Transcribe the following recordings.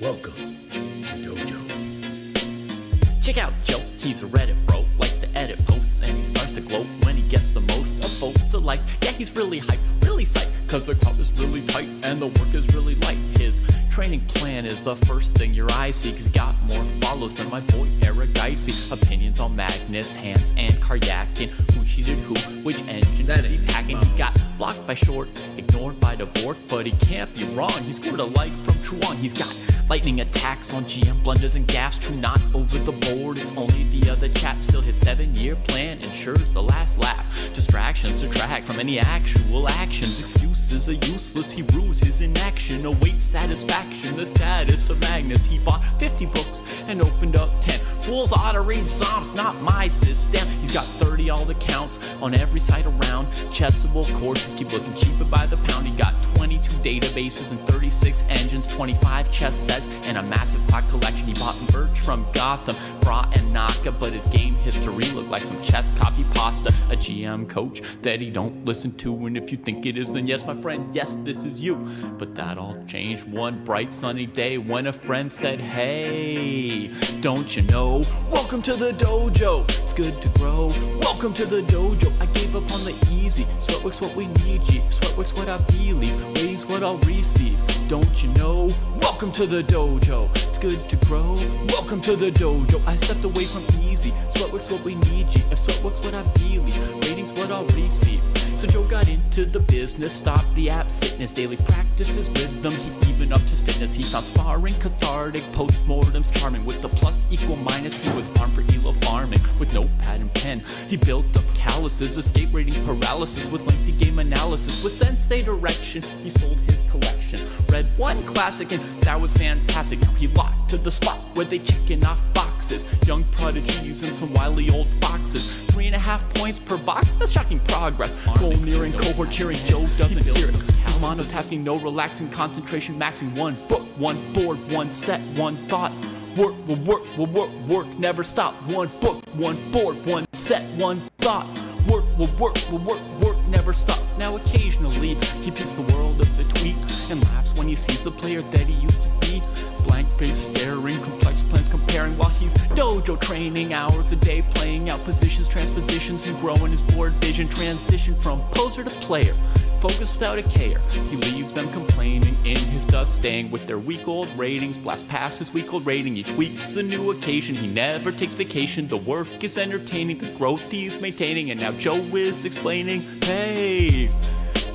Welcome to Dojo. Check out Joe, he's a Reddit bro, likes to edit posts, and he starts to gloat when he gets the most of votes or likes. Yeah, he's really hyped, really psyched, cause the crowd is really tight and the work is really light. His training plan is the first thing your eyes see, cause he got more follows than my boy Eric Dicey. Opinions on Magnus, Hans, and Karyakin, who cheated who, which engine That did he ain't hacking. Mouse. He got blocked by Short, ignored by Dvorak, but he can't be wrong. He scored a like from Truong. He's got lightning attacks on GM blunders and gaffes, true not over the board. It's only the other chap. Still his 7-year plan ensures the last laugh. Distractions detract from any actual actions. Excuses are useless. He rues his inaction. Awaits satisfaction. The status of Magnus. He bought 50 books and opened up 10. Fools ought to read Psalms, not my system. He's got 30 alt accounts on every site around. Chessable courses keep looking cheaper by the pound. He got 22 databases and 36 engines, 25 chess sets, and a massive clock collection. He bought merch from Gotham, Bra and Naka, but his game history looked like some chess copy pasta. A GM coach that he don't listen to, and if you think it is, then yes, my friend, yes, this is you. But that all changed one bright sunny day when a friend said, hey, don't you know? Welcome to the dojo, it's good to grow. Welcome to the dojo, I gave up on the easy. Sweatwork's what we need, G. Sweatwork's what I believe. Ratings what I'll receive. Don't you know? Welcome to the dojo, it's good to grow. Welcome to the dojo, I stepped away from easy. Sweatwork's what we need, G. If sweatwork's what I believe, ratings what I'll receive. So Joe got into the business, stopped the app sickness, daily practices rhythm, he even upped his fitness. He found sparring cathartic, postmortems charming. With the plus equal minus, he was armed for ELO farming. With notepad and pen, he built up calluses, escape rating paralysis with lengthy game analysis. With sensei direction, he sold his collection. Read one classic and that was fantastic. Now he locked to the spot where they checking off boxes. Young prodigies and some wily old foxes. 3.5 points per box, that's shocking progress. Goal nearing, cohort cheering, Joe doesn't hear it. He's monotasking, no relaxing, concentration maxing. One book, one board, one set, one thought. Work will work, will work, work, never stop. One book, one board, one set, one thought. Work will work, will work, work, never stop. Now occasionally, he peeps the world of the tweak and laughs when he sees the player that he used to be. Blank face staring, complex plans comparing while he's dojo training. Hours a day playing out positions, transpositions, and growing his board vision. Transition from poser to player, focus without a care. He leaves them complaining in his dust, staying with their week-old ratings. Blast past his week-old rating, each week's a new occasion. He never takes vacation, the work is entertaining, the growth he's maintaining. And now Joe is explaining, hey,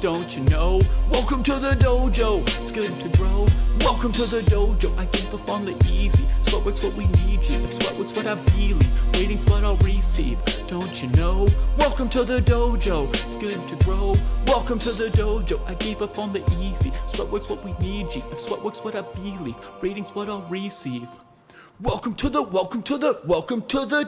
don't you know? Welcome to the dojo, it's good to grow. Welcome to the dojo, I gave up on the easy. Sweatwork's what we need, G. If sweatwork's what I believe, ratings what I'll receive. Don't you know? Welcome to the dojo, it's good to grow. Welcome to the dojo, I gave up on the easy. Sweatwork's what we need, G. If sweatwork's what I believe, ratings what I'll receive. Welcome to the dojo. Welcome to Dojo.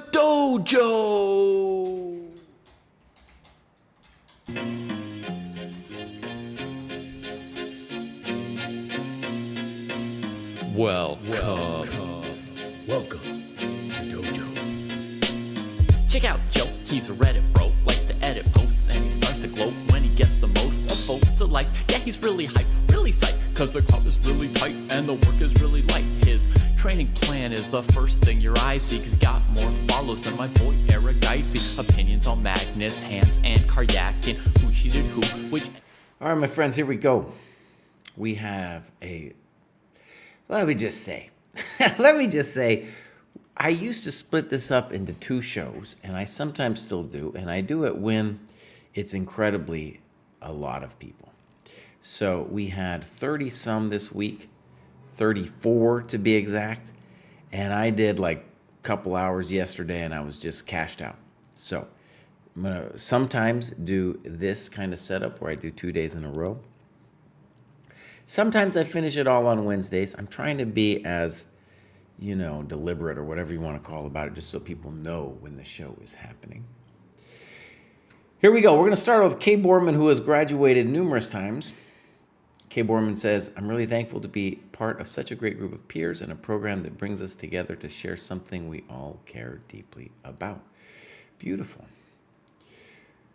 Check out Joe, he's a Reddit bro, likes to edit posts, and he starts to gloat when he gets the most of votes or likes. Yeah, he's really hyped, really psyched, cause the crowd is really tight and the work is really light. His training plan is the first thing your eyes see, cause he got more follows than my boy Eric Dicey. Opinions on Magnus, Hans, and Karyakin, who cheated who, which... All right, my friends, here we go. We have let me just say, I used to split this up into 2 shows, and I sometimes still do, and I do it when it's incredibly a lot of people. So we had 30-some this week, 34 to be exact, and I did like a couple hours yesterday, and I was just cashed out. So I'm going to sometimes do this kind of setup where I do 2 days in a row. Sometimes I finish it all on Wednesdays. I'm trying to be as, deliberate or whatever you want to call about it, just so people know when the show is happening. Here we go. We're going to start with Kay Borman, who has graduated numerous times. Kay Borman says, I'm really thankful to be part of such a great group of peers and a program that brings us together to share something we all care deeply about. Beautiful.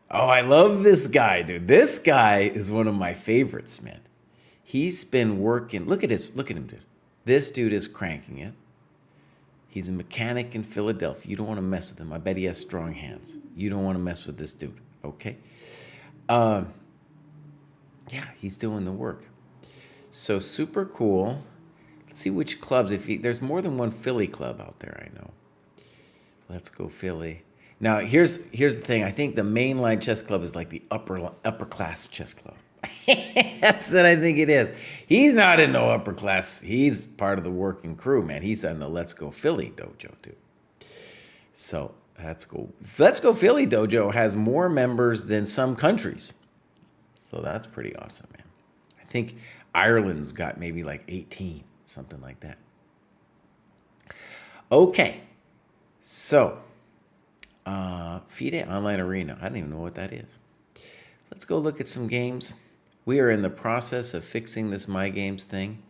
Oh, I love this guy, dude. This guy is one of my favorites, man. He's been working. Look at him, dude. This dude is cranking it. He's a mechanic in Philadelphia. You don't want to mess with him. I bet he has strong hands. You don't want to mess with this dude, okay? Yeah, he's doing the work. So super cool. Let's see which clubs. There's more than one Philly club out there, I know. Let's go Philly. Now, here's the thing. I think the mainline chess club is like the upper class chess club. That's what I think it is. He's not in no upper class. He's part of the working crew, man. He's on the Let's Go Philly Dojo, too. So that's cool. Let's Go Philly Dojo has more members than some countries. So that's pretty awesome, man. I think Ireland's got maybe like 18, something like that. Okay. So, FIDE Online Arena. I don't even know what that is. Let's go look at some games. We are in the process of fixing this My Games thing.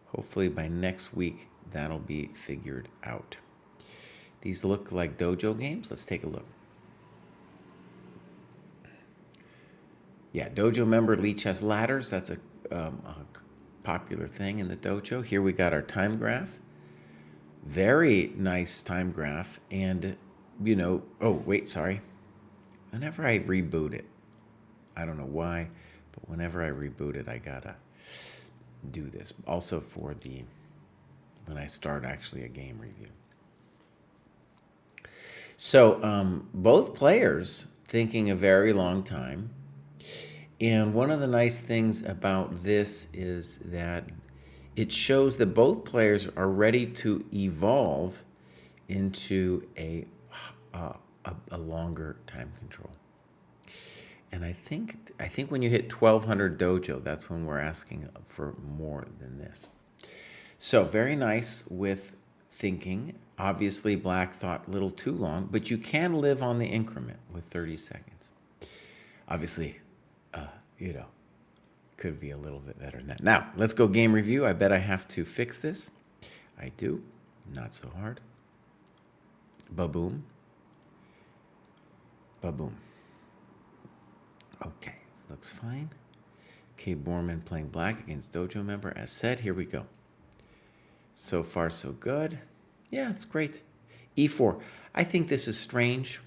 Hopefully by next week, that'll be figured out. These look like dojo games. Let's take a look. Yeah, dojo member lead chess ladders. That's a popular thing in the dojo. Here we got our time graph. Very nice time graph. And, oh, wait, sorry. Whenever I reboot it, I don't know why, but whenever I reboot it, I gotta do this. Also for when I start actually a game review. So both players thinking a very long time. And one of the nice things about this is that it shows that both players are ready to evolve into a longer time control. And I think when you hit 1200 dojo, that's when we're asking for more than this. So very nice with thinking. Obviously, black thought a little too long, but you can live on the increment with 30 seconds. Obviously, could be a little bit better than that. Now, let's go game review. I bet I have to fix this. I do. Not so hard. Ba-boom. Ba-boom. Okay, looks fine. K. Borman playing black against dojo member. As said, here we go. So far, so good. Yeah, it's great. E4. I think this is strange.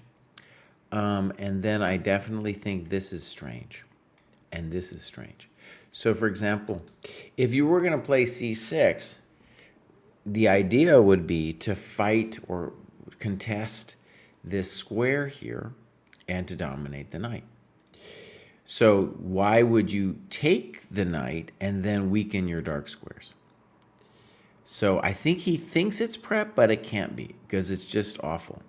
And then I definitely think this is strange. And this is strange. So, for example, if you were going to play C6, the idea would be to fight or contest this square here and to dominate the knight. So why would you take the knight and then weaken your dark squares? So I think he thinks it's prep, but it can't be because it's just awful.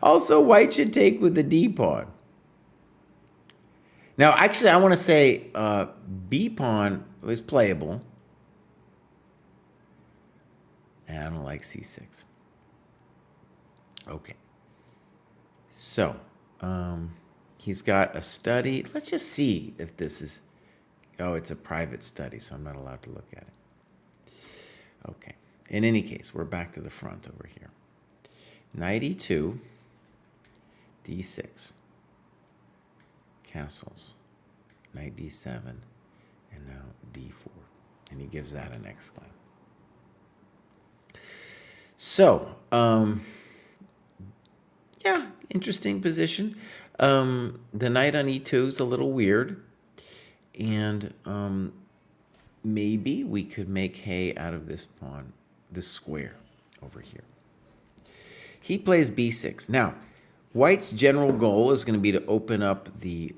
Also, white should take with the D pawn. Now, actually, I want to say B pawn is playable. And I don't like C6. Okay. So, he's got a study. Let's just see if this is... Oh, it's a private study, so I'm not allowed to look at it. Okay. In any case, we're back to the front over here. Knight E2, D6, castles, knight D7, and now D4. And he gives that an exclam. So, yeah, interesting position. The knight on E2 is a little weird. And maybe we could make hay out of this pawn, this square over here. He plays B6. Now, white's general goal is going to be to open up the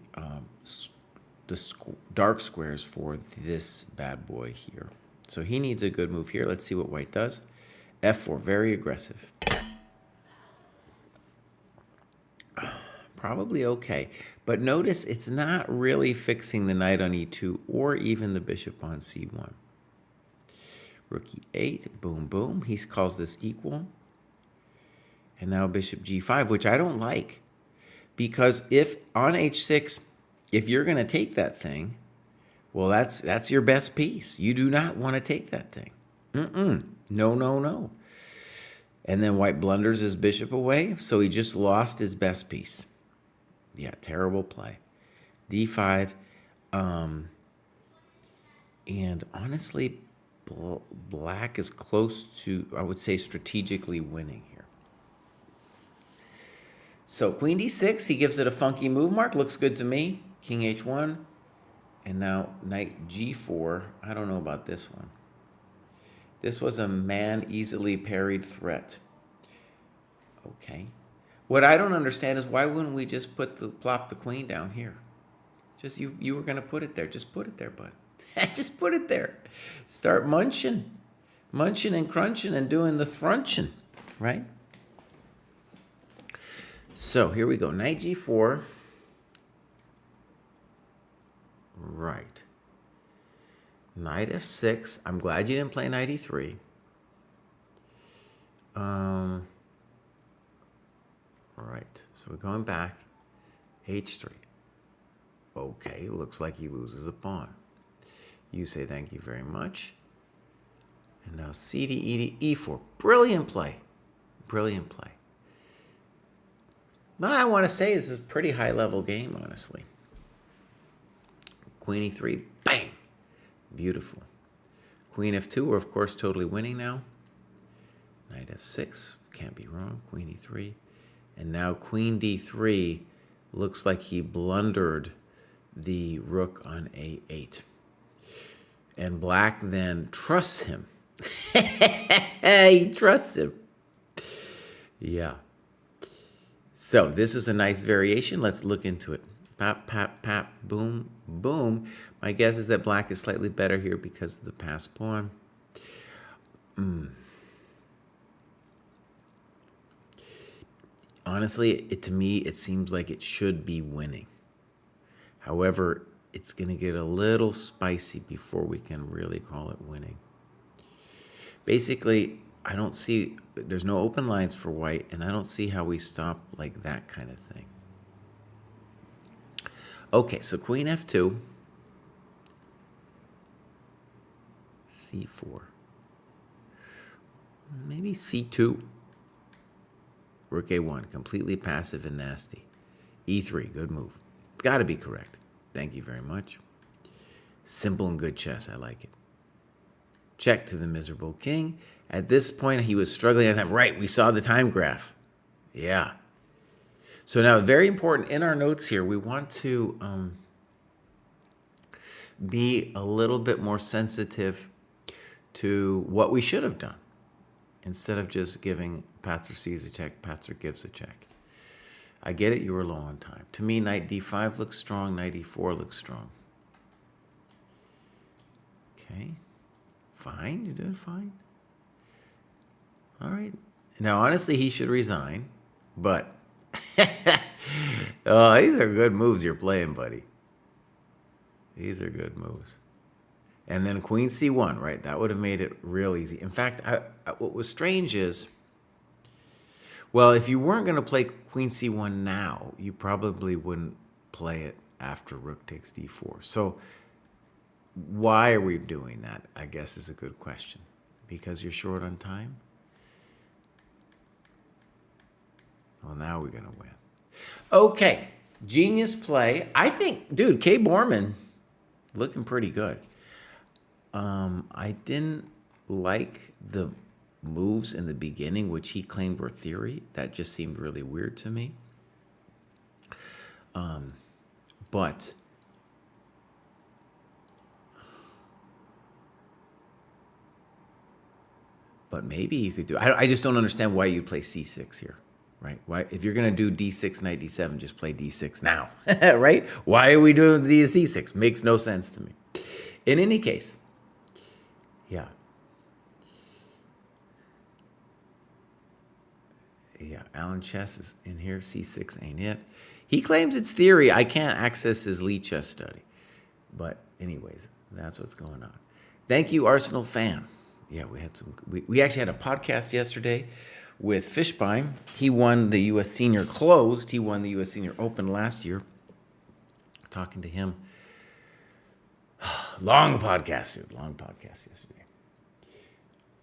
dark squares for this bad boy here. So he needs a good move here. Let's see what white does. F4, very aggressive. Probably okay. But notice it's not really fixing the knight on E2 or even the bishop on C1. Rook E8, boom, boom. He calls this equal. And now bishop G5, which I don't like. Because if on H6, if you're going to take that thing, well, that's your best piece. You do not want to take that thing. No, no, no. And then white blunders his bishop away, so he just lost his best piece. Yeah, terrible play. D5. And honestly, black is close to, I would say, strategically winning here. So queen d6, he gives it a funky move mark. Looks good to me. King h1. And now knight g4. I don't know about this one. This was a man easily parried threat. Okay. What I don't understand is why wouldn't we just plop the queen down here? Just you were going to put it there. Just put it there, bud. Just put it there. Start munching. Munching and crunching and doing the thrunching, right? So here we go. Knight g4. Right. Knight f6. I'm glad you didn't play knight e3. Right. So we're going back. h3. Okay, looks like he loses a pawn. You say thank you very much. And now c to e to e4. Brilliant play. Brilliant play. Well, I want to say this is a pretty high-level game, honestly. Queen e3. Bang! Beautiful. Queen f2, we're, of course, totally winning now. Knight f6. Can't be wrong. Queen e3. And now queen d3. Looks like he blundered the rook on a8. And black then trusts him. He trusts him. Yeah. So this is a nice variation. Let's look into it. Pap, pap, pap, boom, boom. My guess is that black is slightly better here because of the passed pawn. Honestly, to me, it seems like it should be winning. However, it's going to get a little spicy before we can really call it winning. Basically, I don't see, there's no open lines for white, and I don't see how we stop like that kind of thing. Okay, so queen f2, c4, maybe c2, rook a1, completely passive and nasty. e3, good move. It's got to be correct. Thank you very much. Simple and good chess, I like it. Check to the miserable king. At this point, he was struggling at time. Right, we saw the time graph. Yeah. So now, very important in our notes here, we want to be a little bit more sensitive to what we should have done, instead of just giving Patzer sees a check, Patzer gives a check. I get it, you were low on time. To me, knight d5 looks strong, knight e4 looks strong. Okay, fine, you're doing fine. All right. Now, honestly, he should resign, but oh, these are good moves you're playing, buddy. These are good moves. And then queen c1, right? That would have made it real easy. In fact, what was strange is, well, if you weren't going to play queen c1 now, you probably wouldn't play it after rook takes d4. So why are we doing that, I guess, is a good question. Because you're short on time? Well, now we're going to win. Okay, genius play. I think, dude, Kay Borman looking pretty good. I didn't like the moves in the beginning, which he claimed were theory. That just seemed really weird to me. But maybe you could do. I just don't understand why you play c6 here, right? Why, if you're gonna do d6, knight d7, just play d6 now, right? Why are we doing the c6? Makes no sense to me. In any case, yeah. Yeah, Alan Chess is in here. C6 ain't it. He claims it's theory. I can't access his Lee chess study. But anyways, that's what's going on. Thank you, Arsenal fan. Yeah, we actually had a podcast yesterday with Fishbein. He won the U.S. Senior Closed. He won the U.S. Senior Open last year. Talking to him. Long podcast, dude. Long podcast yesterday.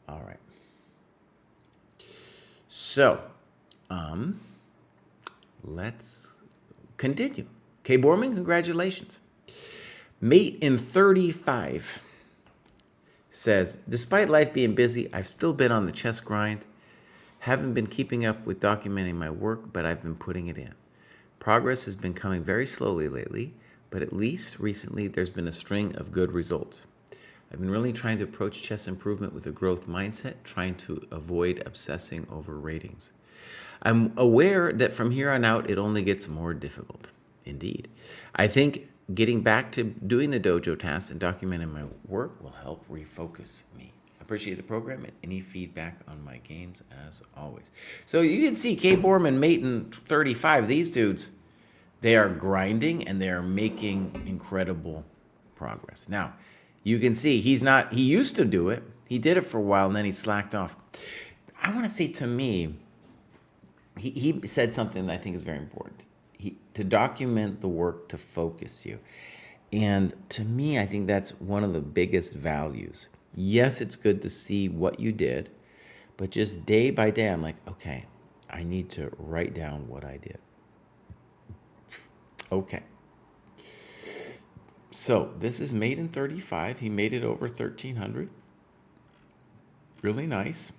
All right. So, let's continue. Kay Borman, congratulations. Mate in 35. says, despite life being busy, I've still been on the chess grind. Haven't been keeping up with documenting my work, but I've been putting it in. Progress has been coming very slowly lately, but at least recently there's been a string of good results. I've been really trying to approach chess improvement with a growth mindset, trying to avoid obsessing over ratings. I'm aware that from here on out, it only gets more difficult. Indeed. I think getting back to doing the dojo tasks and documenting my work will help refocus me. Appreciate the program and any feedback on my games as always. So you can see K. Borman, Maton 35. These dudes, they are grinding and they are making incredible progress. Now, you can see he used to do it. He did it for a while and then he slacked off. I want to say to me, he said something that I think is very important. To document the work to focus you. And to me, I think that's one of the biggest values. Yes, it's good to see what you did, but just day by day, I'm like, okay, I need to write down what I did. Okay. So this is made in 35. He made it over 1,300. Really nice.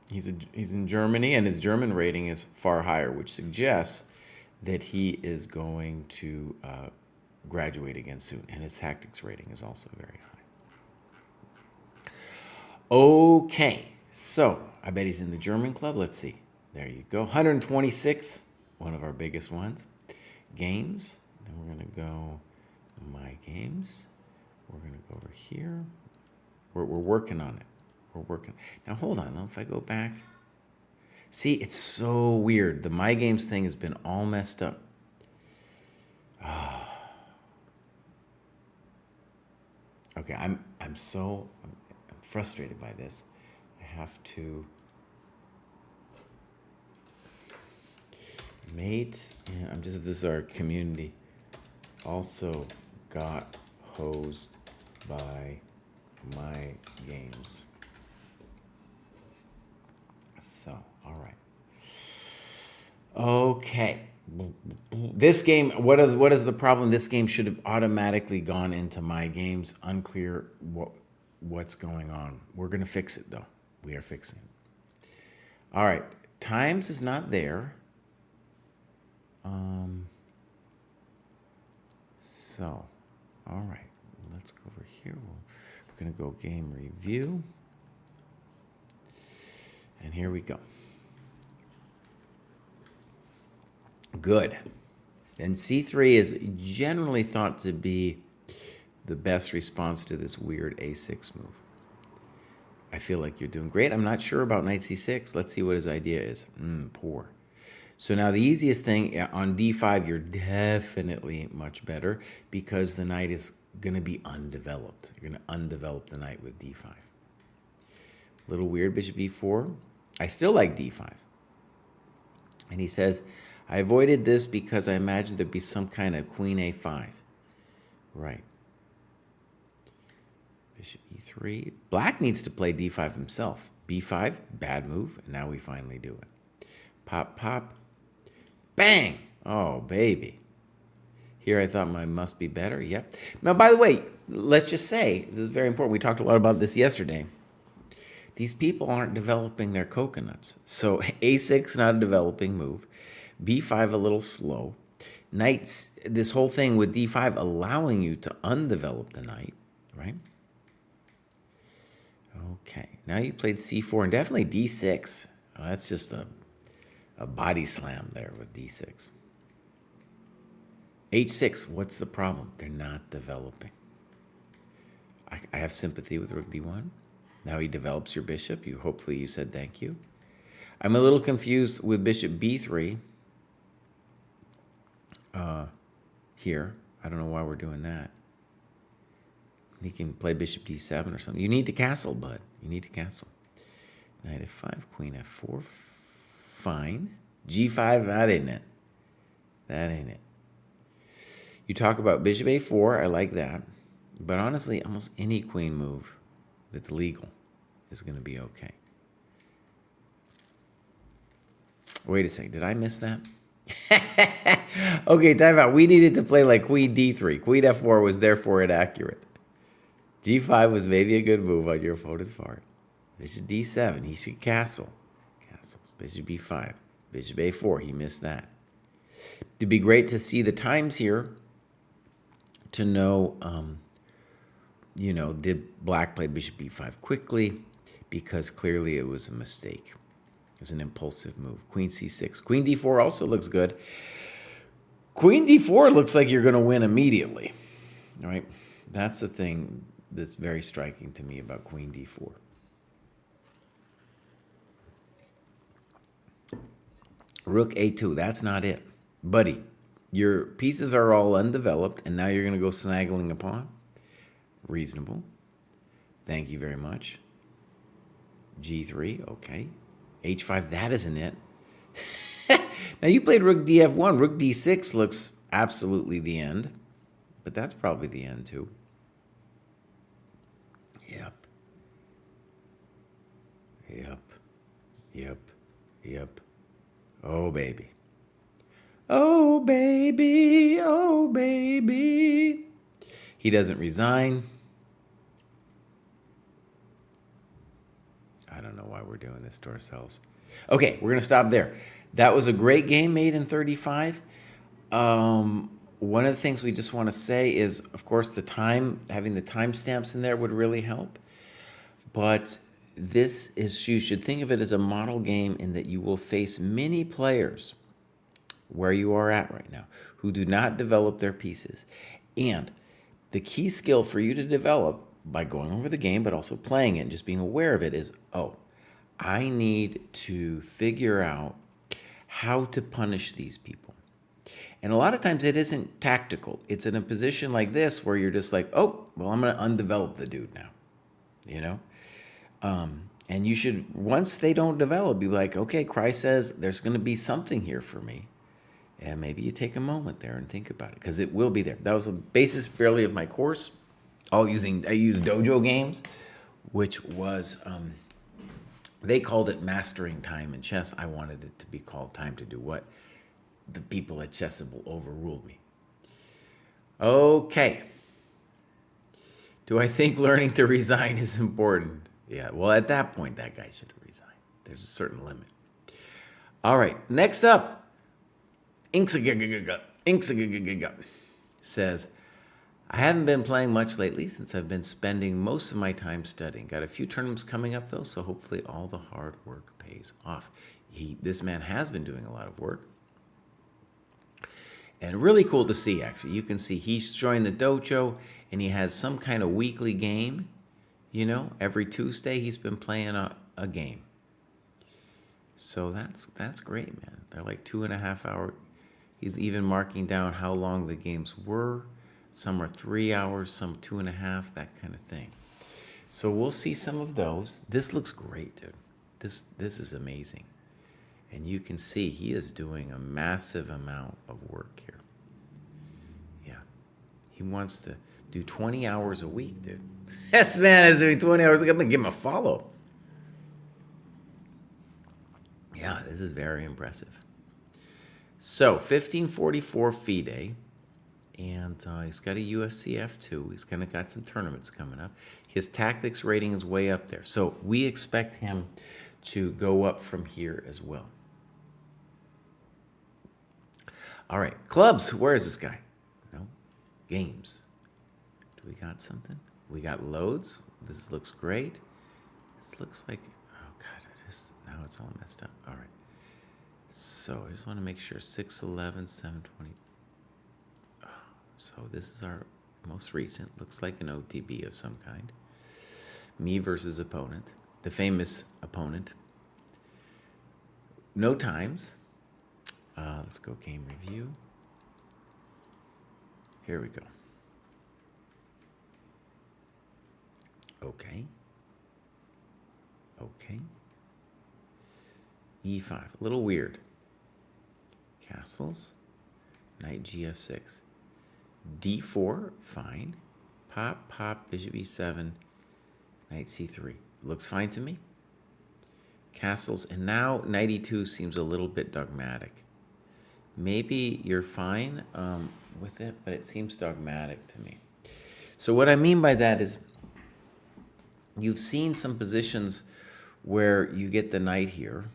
He's in Germany, and his German rating is far higher, which suggests that he is going to graduate again soon, and his tactics rating is also very high. Okay, so I bet he's in the German club. Let's see. There you go. 126, one of our biggest ones. Games. Then we're going to go my games. We're going to go over here. We're working on it. We're working. Now, hold on. If I go back. See, it's so weird. The my games thing has been all messed up. Oh. Okay, I'm frustrated by this. I have to mate, and this is our community. Also got hosed by my games. So, all right. Okay. This game, what is the problem? This game should have automatically gone into my games. Unclear what's going on. We're going to fix it, though. We are fixing it. All right. Times is not there. So, all right. Let's go over here. We're going to go game review. And here we go. Good. And C3 is generally thought to be the best response to this weird A6 move. I feel like you're doing great. I'm not sure about knight C6. Let's see what his idea is. Poor. So now the easiest thing on D5, you're definitely much better because the knight is going to be undeveloped. You're going to undevelop the knight with D5. A little weird, bishop E4. I still like D5. And he says, I avoided this because I imagined there'd be some kind of queen A5. Right. Bishop E3. Black needs to play D5 himself. B5, bad move. And now we finally do it. Pop, pop. Bang! Oh, baby. Here I thought mine must be better. Yep. Now, by the way, let's just say, this is very important. We talked a lot about this yesterday. These people aren't developing their coconuts. So A6, not a developing move. B5, a little slow. Knights, this whole thing with D5 allowing you to undevelop the knight, right? Okay, now you played C4 and definitely D6. Oh, that's just a body slam there with D6. H6, what's the problem? They're not developing. I have sympathy with Rook D1. Now he develops your bishop. Hopefully you said thank you. I'm a little confused with bishop B3 here. I don't know why we're doing that. He can play bishop D7 or something. You need to castle, bud. You need to castle. Knight F5, queen F4. Fine. G5, that ain't it. That ain't it. You talk about bishop A4. I like that. But honestly, almost any queen move that's legal is going to be okay. Wait a second. Did I miss that? Okay, time out. We needed to play like queen D3. Queen F4 was therefore inaccurate. G5 was maybe a good move on your opponent's part. Bishop D7, he should castle. Castles. Bishop B5. Bishop A4, he missed that. It'd be great to see the times here to know, did black play bishop b5 quickly? Because clearly it was a mistake. It was an impulsive move. Queen c6. Queen d4 also looks good. Queen d4 looks like you're going to win immediately. All right? That's the thing that's very striking to me about queen d4. Rook a2. That's not it. Buddy, your pieces are all undeveloped, and now you're going to go snaggling a pawn? Reasonable. Thank you very much. G3, okay. H5, that isn't it. Now, you played rook df1. Rook d6 looks absolutely the end, but that's probably the end, too. Yep. Yep. Yep. Yep. Oh, baby. Oh, baby. Oh, baby. He doesn't resign. I don't know why we're doing this to ourselves. Okay, we're going to stop there. That was a great game made in 35. One of the things we just want to say is, of course, the time, having the timestamps in there would really help. But this is, you should think of it as a model game in that you will face many players where you are at right now who do not develop their pieces. And the key skill for you to develop by going over the game, but also playing it and just being aware of it is, oh, I need to figure out how to punish these people. And a lot of times it isn't tactical. It's in a position like this where you're just like, oh, well, I'm going to undevelop the dude now, you know? And you should, once they don't develop, be like, okay, Christ says there's going to be something here for me. And maybe you take a moment there and think about it, because it will be there. That was the basis really of my course. I used Dojo games, which was, they called it mastering time in chess. I wanted it to be called time to do what? The people at Chessable overruled me. Okay. Do I think learning to resign is important? Yeah, well, at that point, that guy should have resigned. There's a certain limit. All right, next up, Inksagagaga says, I haven't been playing much lately since I've been spending most of my time studying. Got a few tournaments coming up, though, so hopefully all the hard work pays off. This man has been doing a lot of work. And really cool to see, actually. You can see he's joined the dojo, and he has some kind of weekly game. You know, every Tuesday he's been playing a game. So that's great, man. They're like 2.5 hours. He's even marking down how long the games were. Some are 3 hours, some 2.5, that kind of thing. So we'll see some of those. This looks great, dude. This is amazing. And you can see he is doing a massive amount of work here. Yeah. He wants to do 20 hours a week, dude. This man is doing 20 hours. I'm going to give him a follow. Yeah, this is very impressive. So, 1544 FIDE. And he's got a UFC F2. He's kind of got some tournaments coming up. His tactics rating is way up there. So we expect him to go up from here as well. All right, clubs. Where is this guy? No, games. Do we got something? We got loads. This looks great. This looks like, oh God, now it's all messed up. All right. So I just want to make sure 611, 720. So this is our most recent. Looks like an OTB of some kind. Me versus opponent. The famous opponent. No times. Let's go game review. Here we go. Okay. Okay. E5. A little weird. Castles. Knight GF6. D4, fine. Pop, pop, bishop E7, knight C3. Looks fine to me. Castles, and now knight E2 seems a little bit dogmatic. Maybe you're fine with it, but it seems dogmatic to me. So what I mean by that is you've seen some positions where you get the knight here,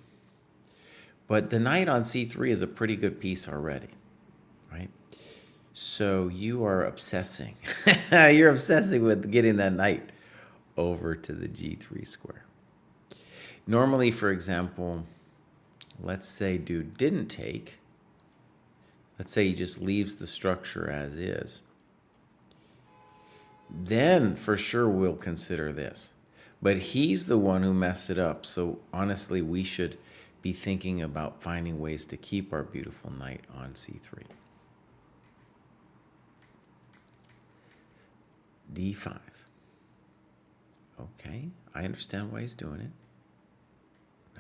but the knight on c3 is a pretty good piece already, right? So you are obsessing. You're obsessing with getting that knight over to the g3 square. Normally, for example, let's say dude didn't take. Let's say he just leaves the structure as is. Then for sure we'll consider this. But he's the one who messed it up. So honestly, we should be thinking about finding ways to keep our beautiful knight on c3. d5. Okay, I understand why he's doing it.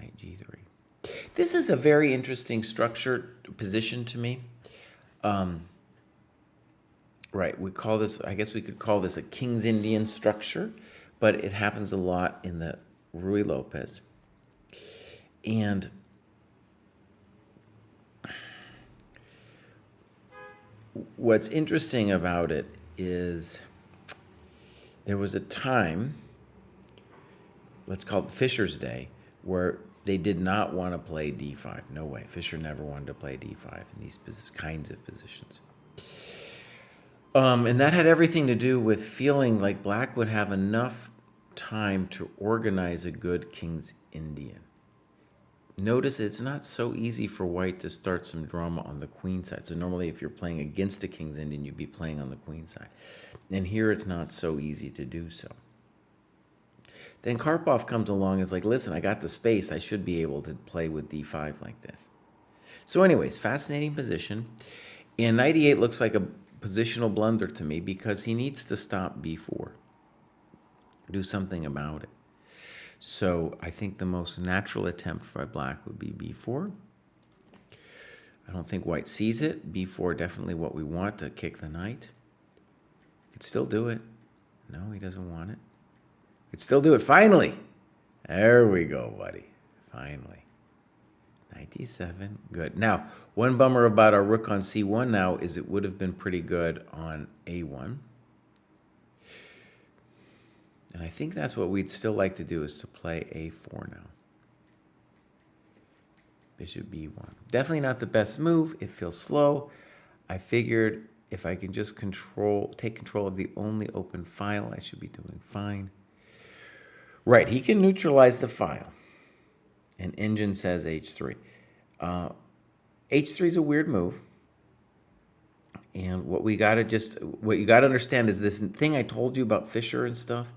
Knight g3. This is a very interesting structure position to me. Right, we call this, I guess we could call this a King's Indian structure, but it happens a lot in the Ruy Lopez. And what's interesting about it is there was a time, let's call it Fischer's day, where they did not want to play d5. No way. Fischer never wanted to play d5 in these kinds of positions. And that had everything to do with feeling like black would have enough time to organize a good King's Indian. Notice it's not so easy for white to start some drama on the queen side. So normally if you're playing against a King's Indian, you'd be playing on the queen side. And here it's not so easy to do so. Then Karpov comes along and is like, listen, I got the space. I should be able to play with d5 like this. So anyways, fascinating position. And knight e8 looks like a positional blunder to me because he needs to stop b4. Do something about it. So I think the most natural attempt for black would be b4. I don't think white sees it. b4 definitely what we want to kick the knight. Could still do it. No, he doesn't want it. Could still do it. Finally. There we go, buddy. Finally. Knight d7. Good. Now, one bummer about our rook on c1 now is it would have been pretty good on a1. And I think that's what we'd still like to do is to play a4 now. Bishop b1. Definitely not the best move. It feels slow. I figured if I can just take control of the only open file, I should be doing fine. Right, he can neutralize the file. And Engine says h3. H3 is a weird move. And what you got to understand is this thing I told you about Fischer and stuff.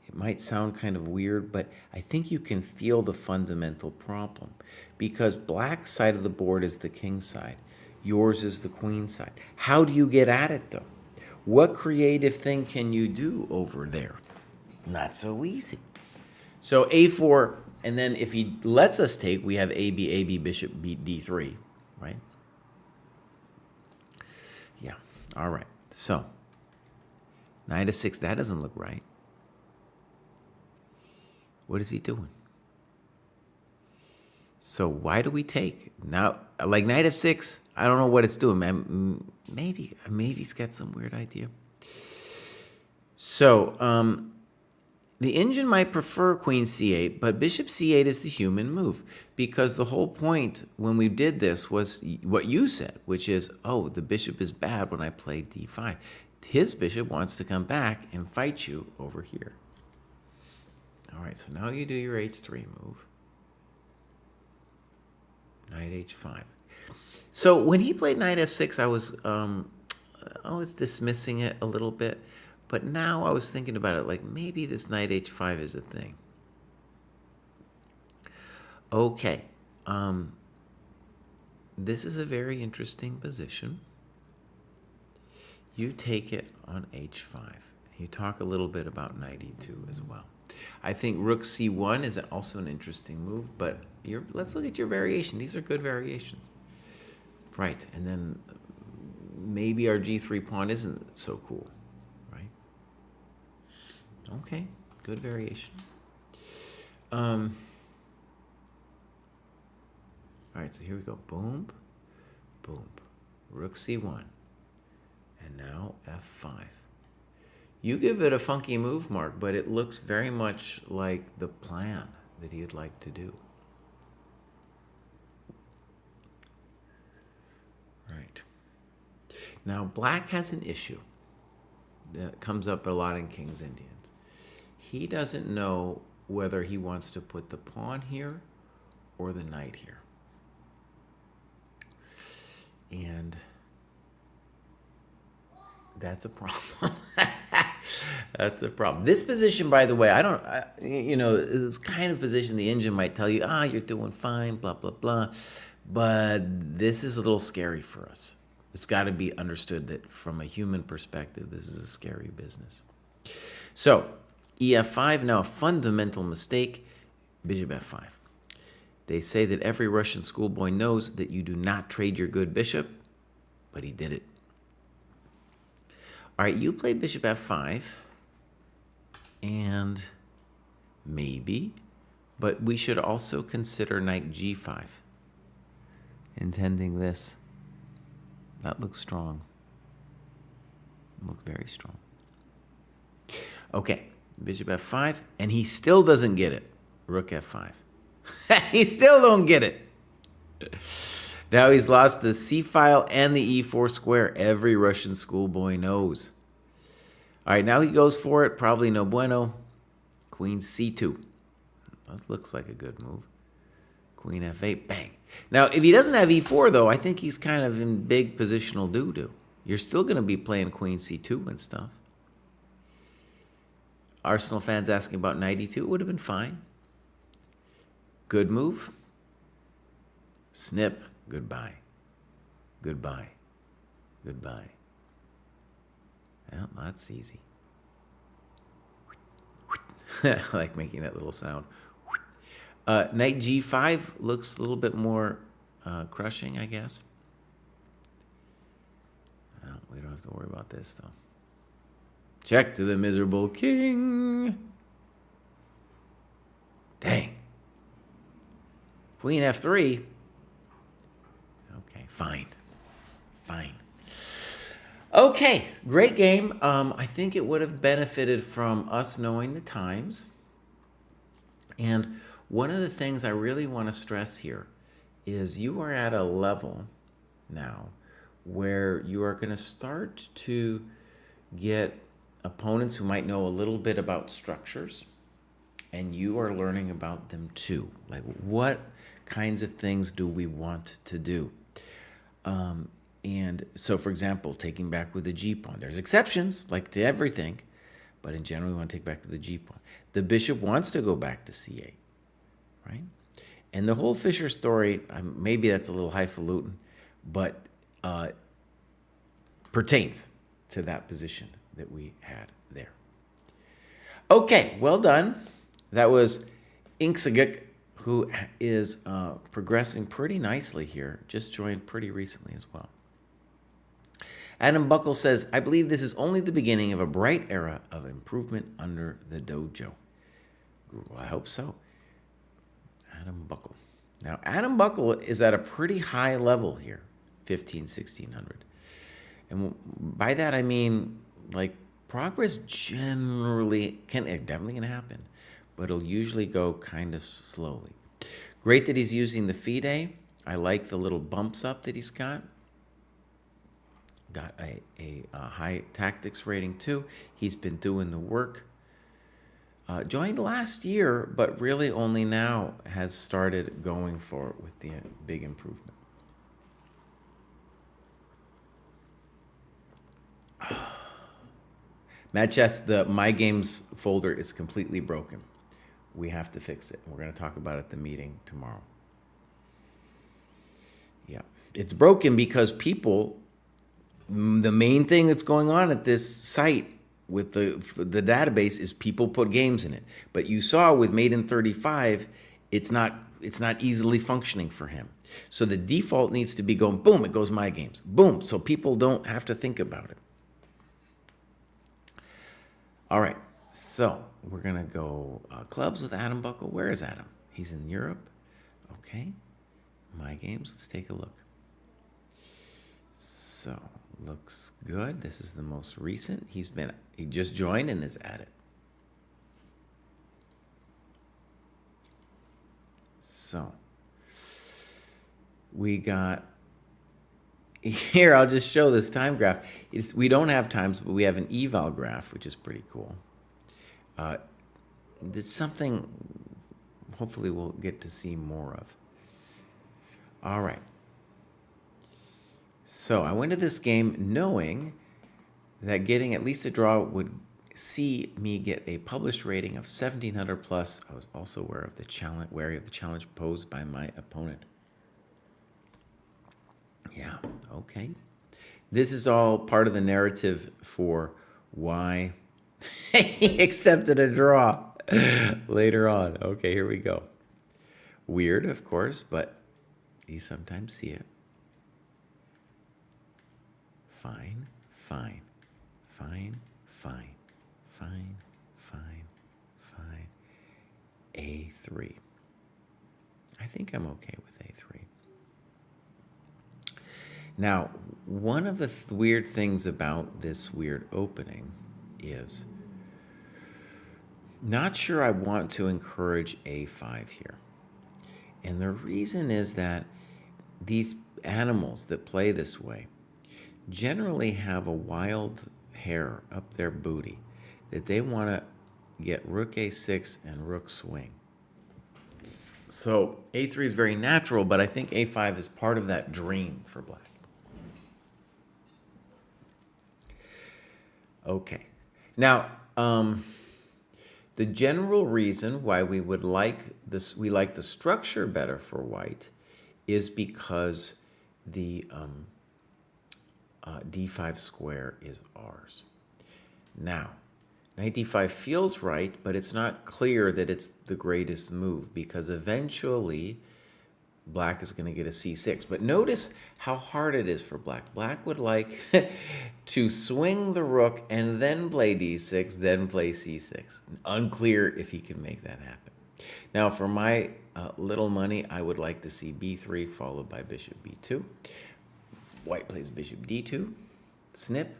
It might sound kind of weird, but I think you can feel the fundamental problem. Because black's side of the board is the king side. Yours is the queen side. How do you get at it, though? What creative thing can you do over there? Not so easy. So a4, and then if he lets us take, we have AB, bishop beat d3, right? Yeah, all right. So, knight f6, that doesn't look right. What is he doing? So why do we take? Now, like knight f6, I don't know what it's doing, man. Maybe he's got some weird idea. So, the Engine might prefer queen c8, but bishop c8 is the human move because the whole point when we did this was what you said, which is, oh, the bishop is bad when I play d5. His bishop wants to come back and fight you over here. All right, so now you do your h3 move. Knight h5. So when he played knight f6, I was dismissing it a little bit. But now I was thinking about it, like maybe this knight h5 is a thing. Okay. This is a very interesting position. You take it on h5. You talk a little bit about knight e2 as well. I think rook c1 is also an interesting move, but let's look at your variation. These are good variations. Right, and then maybe our g3 pawn isn't so cool. Okay, good variation. All right, so here we go. Boom, boom. Rook c1. And now f5. You give it a funky move, Mark, but it looks very much like the plan that he'd like to do. Right. Now, black has an issue that comes up a lot in King's Indians. He doesn't know whether he wants to put the pawn here or the knight here. And that's a problem. That's a problem. This position, by the way, this kind of position the engine might tell you, you're doing fine, blah, blah, blah. But this is a little scary for us. It's got to be understood that from a human perspective, this is a scary business. So, EF5, now a fundamental mistake, bishop F5. They say that every Russian schoolboy knows that you do not trade your good bishop, but he did it. All right, you played bishop F5, and maybe, but we should also consider knight G5. Intending this. That looks strong. Looks very strong. Okay, bishop F5, and he still doesn't get it. Rook F5. He still don't get it. Now he's lost the C file and the E4 square. Every Russian schoolboy knows. All right, now he goes for it. Probably no bueno. Queen C2. That looks like a good move. Queen F8, bang. Now, if he doesn't have E4, though, I think he's kind of in big positional doo-doo. You're still going to be playing Queen C2 and stuff. Arsenal fans asking about knight E2. It would have been fine. Good move. Snip. Goodbye. Goodbye. Goodbye. Well, that's easy. I like making that little sound. Knight G5 looks a little bit more crushing, I guess. Well, we don't have to worry about this, though. Check to the miserable king. Dang. Queen F3. Okay, fine. Fine. Okay, great game. I think it would have benefited from us knowing the times. And one of the things I really want to stress here is you are at a level now where you are going to start to get opponents who might know a little bit about structures, and you are learning about them too. Like, what kinds of things do we want to do? And so, for example, taking back with the G pawn. There's exceptions, like to everything, but in general, we want to take back to the G pawn. The bishop wants to go back to C8, right? And the whole Fischer story, maybe that's a little highfalutin, but pertains to that position that we had there. Okay, well done. That was Inksagik, who is progressing pretty nicely here. Just joined pretty recently as well. Adam Buckle says, I believe this is only the beginning of a bright era of improvement under the dojo. I hope so. Adam Buckle. Now, Adam Buckle is at a pretty high level here, 1600. And by that, I mean, like, progress generally definitely can happen, but it'll usually go kind of slowly. Great that he's using the FIDE. I like the little bumps up that he's got. Got a high tactics rating too. He's been doing the work. Joined last year, but really only now has started going for it with the big improvement. Mad Chess, the My Games folder is completely broken. We have to fix it. We're going to talk about it at the meeting tomorrow. Yeah. It's broken because people, the main thing that's going on at this site with the database is people put games in it. But you saw with Maiden 35, it's not easily functioning for him. So the default needs to be going, boom, it goes My Games. Boom, so people don't have to think about it. All right, so we're going to go clubs with Adam Buckle. Where is Adam? He's in Europe. Okay, My Games. Let's take a look. So looks good. This is the most recent. He just joined and is at it. So we got here. I'll just show this time graph. We don't have times, but we have an eval graph, which is pretty cool. It's something hopefully we'll get to see more of. All right. So I went to this game knowing that getting at least a draw would see me get a published rating of 1700 plus. I was also wary of the challenge posed by my opponent. Yeah, okay. This is all part of the narrative for why he accepted a draw later on. Okay, here we go. Weird, of course, but you sometimes see it. Fine, fine, fine, fine, fine, fine, fine. A3. I think I'm okay with A3. Now, one of the weird things about this weird opening is not sure I want to encourage A5 here. And the reason is that these animals that play this way generally have a wild hair up their booty that they want to get rook A6 and rook swing. So A3 is very natural, but I think A5 is part of that dream for black. Okay. Now, the general reason why we would like this, we like the structure better for white, is because the d5 square is ours. Now, knight d5 feels right, but it's not clear that it's the greatest move because eventually black is going to get a c6. But notice how hard it is for black. Black would like to swing the rook and then play d6, then play c6. Unclear if he can make that happen. Now, for my little money, I would like to see b3 followed by bishop b2. White plays bishop d2, snip,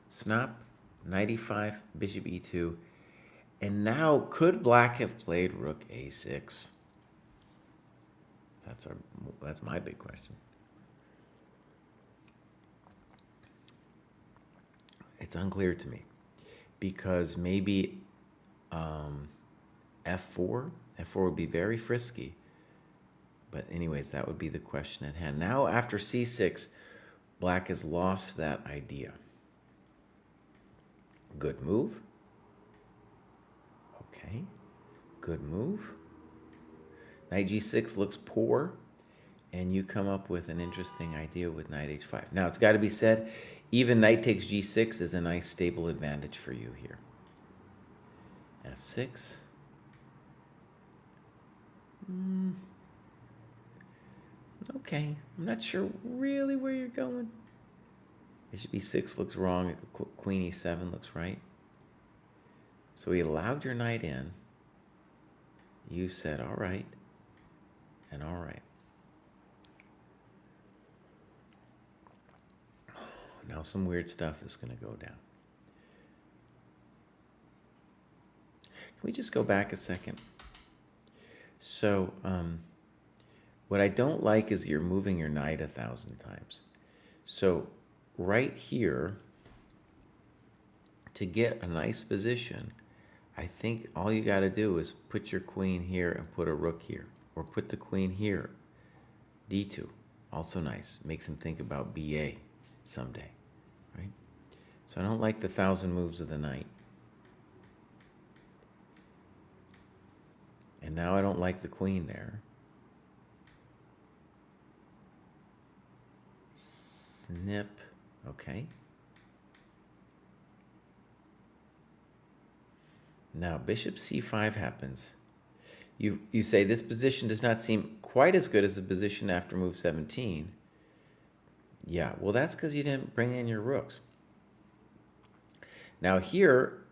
snap, knight e5, bishop e2. And now, could black have played rook a6? That's my big question. It's unclear to me because maybe f4 would be very frisky. But anyways, that would be the question at hand. Now, after c6, black has lost that idea. Good move. Okay. Good move. Knight g6 looks poor, and you come up with an interesting idea with knight h5. Now, it's got to be said, even knight takes g6 is a nice stable advantage for you here. f6. Okay, I'm not sure really where you're going. Bishop e6 looks wrong. Queen e7 looks right. So he allowed your knight in. You said, all right, and all right. Now some weird stuff is going to go down. Can we just go back a second? So, what I don't like is you're moving your knight 1,000 times. So, right here, to get a nice position, I think all you got to do is put your queen here and put a rook here. Or put the queen here. d2. Also nice. Makes him think about BA someday. Right? So I don't like the 1,000 moves of the knight. And now I don't like the queen there. Snip. Okay. Now bishop c5 happens. You say this position does not seem quite as good as the position after move 17. Yeah, well that's because you didn't bring in your rooks. Now here,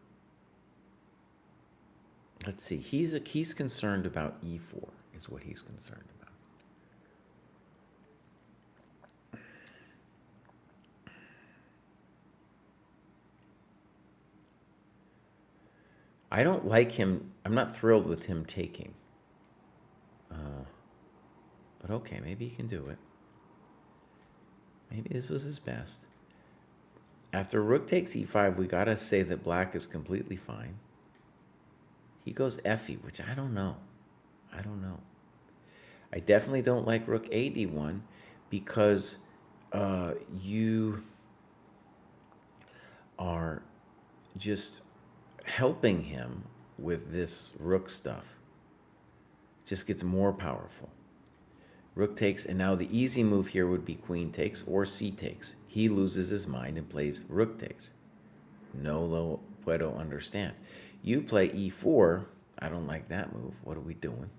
let's see, he's concerned about e4 is what he's concerned about. I don't like him. I'm not thrilled with him taking. But okay, maybe he can do it. Maybe this was his best. After rook takes e5, we got to say that black is completely fine. He goes fe, which I don't know. I don't know. I definitely don't like rook a d1 because you are just helping him with this rook stuff. Just gets more powerful. Rook takes, and now the easy move here would be queen takes or c takes. He loses his mind and plays rook takes. No lo puedo understand. You play e4. I don't like that move. What are we doing?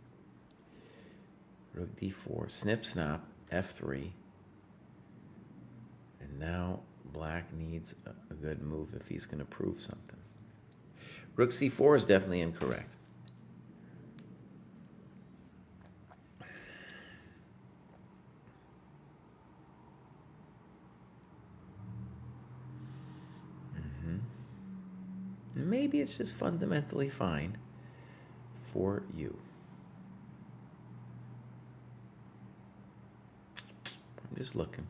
Rook d4, snip, snap, f3. And now black needs a good move if he's going to prove something. Rook c4 is definitely incorrect. Maybe it's just fundamentally fine for you. I'm just looking.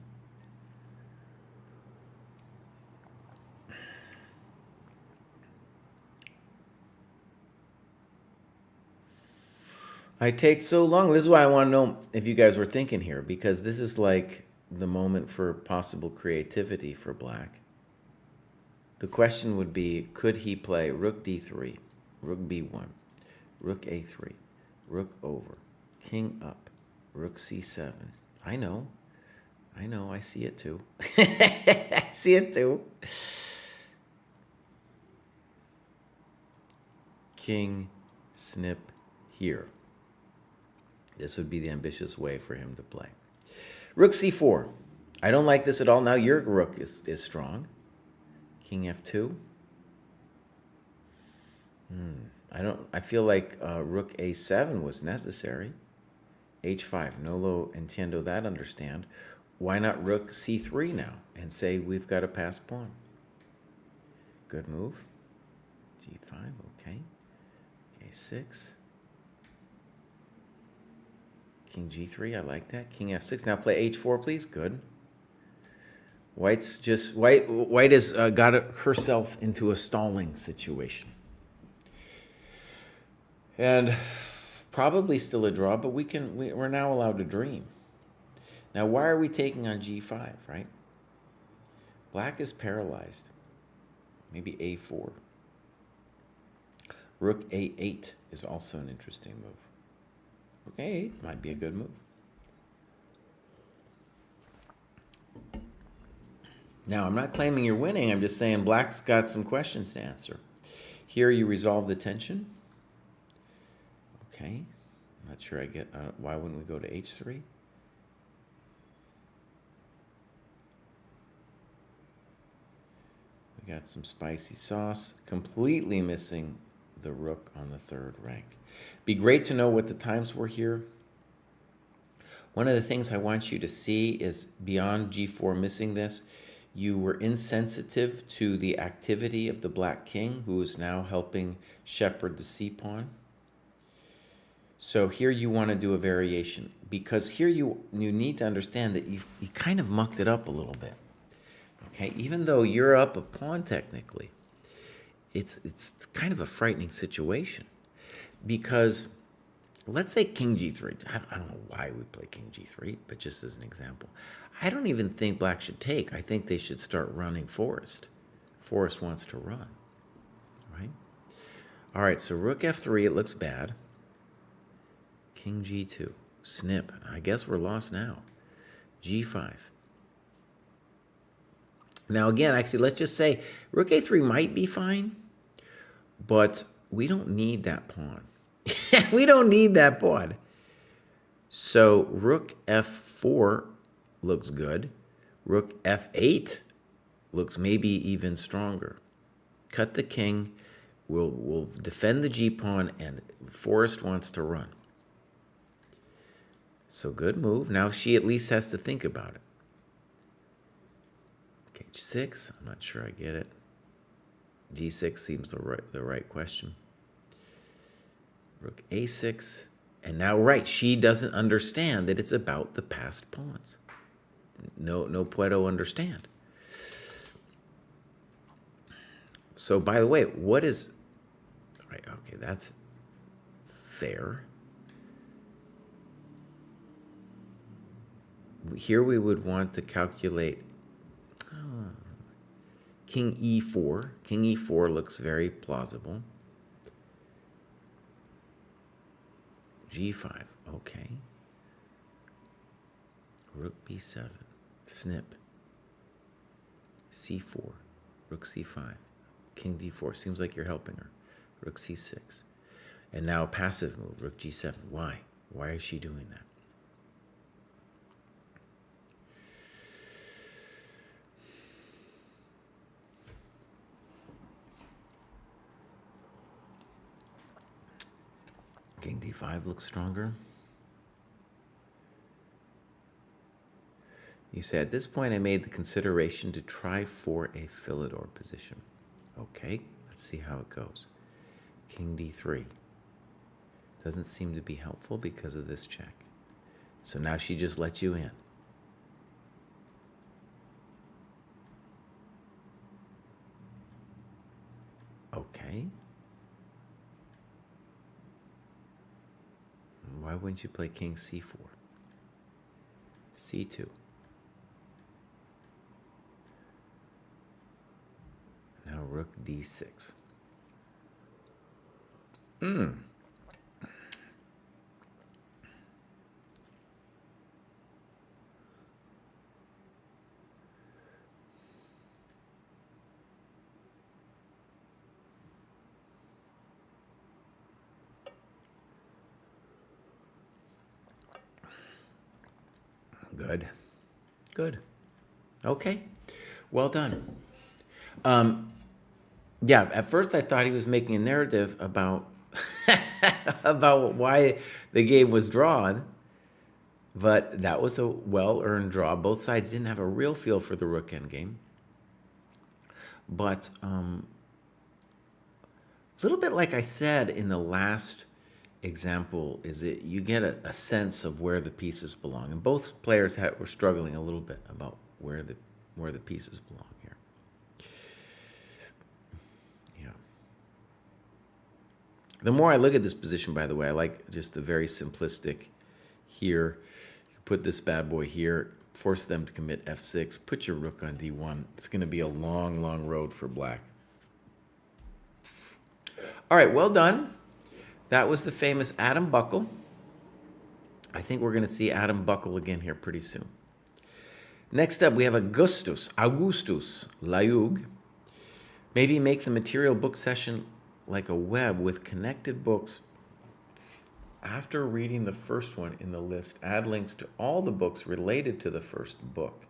I take so long. This is why I want to know if you guys were thinking here, because this is like the moment for possible creativity for black. The question would be, could he play rook d3, rook b1, rook a3, rook over, king up, rook c7. I know, I see it too. I see it too. King, snip here. This would be the ambitious way for him to play. Rook c4. I don't like this at all. Now your rook is strong. King f2. I feel like rook a7 was necessary. h5. No lo entiendo that, understand. Why not rook c3 now and say we've got a pass pawn? Good move. g5, okay. a6. King g3, I like that. King f6. Now play h4, please. Good. White has got herself into a stalling situation. And probably still a draw, but we're now allowed to dream. Now, why are we taking on g5, right? Black is paralyzed. Maybe a4. Rook a8 is also an interesting move. Rook a8 might be a good move. Now, I'm not claiming you're winning. I'm just saying black's got some questions to answer. Here you resolve the tension. Okay. I'm not sure I get... why wouldn't we go to h3? We got some spicy sauce. Completely missing the rook on the third rank. Be great to know what the times were here. One of the things I want you to see is beyond g4 missing this, you were insensitive to the activity of the black king, who is now helping shepherd the c-pawn. So here you want to do a variation, because here you need to understand that you kind of mucked it up a little bit. Okay, even though you're up a pawn technically, it's kind of a frightening situation, because let's say king g3. I don't know why we play king g3, but just as an example. I don't even think black should take. I think they should start running forest. Forest wants to run, right? All right, so rook f3, it looks bad. King g2, snip. I guess we're lost now. g5. Now again, actually, let's just say rook a3 might be fine, but we don't need that pawn. We don't need that pawn. So rook f4 looks good. Rook f8 looks maybe even stronger. Cut the king. We'll defend the g-pawn, and Forrest wants to run. So good move. Now she at least has to think about it. H6, I'm not sure I get it. G6 seems the right question. Rook a6. And now, right, she doesn't understand that it's about the passed pawns. No puedo understand. So, by the way, what is... Right, okay, that's fair. Here we would want to calculate king e4. King e4 looks very plausible. g5, okay. Rook b7, snip. c4, rook c5, king d4. Seems like you're helping her. Rook c6. And now a passive move, rook g7. Why? Why is she doing that? King d5 looks stronger. You say, at this point I made the consideration to try for a Philidor position. Okay, let's see how it goes. King d3. Doesn't seem to be helpful because of this check. So now she just lets you in. Okay. Why wouldn't you play king c4? c2. Now rook d6. Good. Good. Okay. Well done. Yeah, at first I thought he was making a narrative about about why the game was drawn, but that was a well-earned draw. Both sides didn't have a real feel for the rook endgame. But a little bit like I said in the last example, is that you get a sense of where the pieces belong, and both players were struggling a little bit about where the pieces belong here. Yeah. The more I look at this position, by the way, I like just the very simplistic here. You put this bad boy here, force them to commit f6, put your rook on d1. It's going to be a long, long road for black. All right, well done. That was the famous Adam Buckle. I think we're going to see Adam Buckle again here pretty soon. Next up, we have Augustus Layug. Maybe make the material book session like a web with connected books. After reading the first one in the list, add links to all the books related to the first book.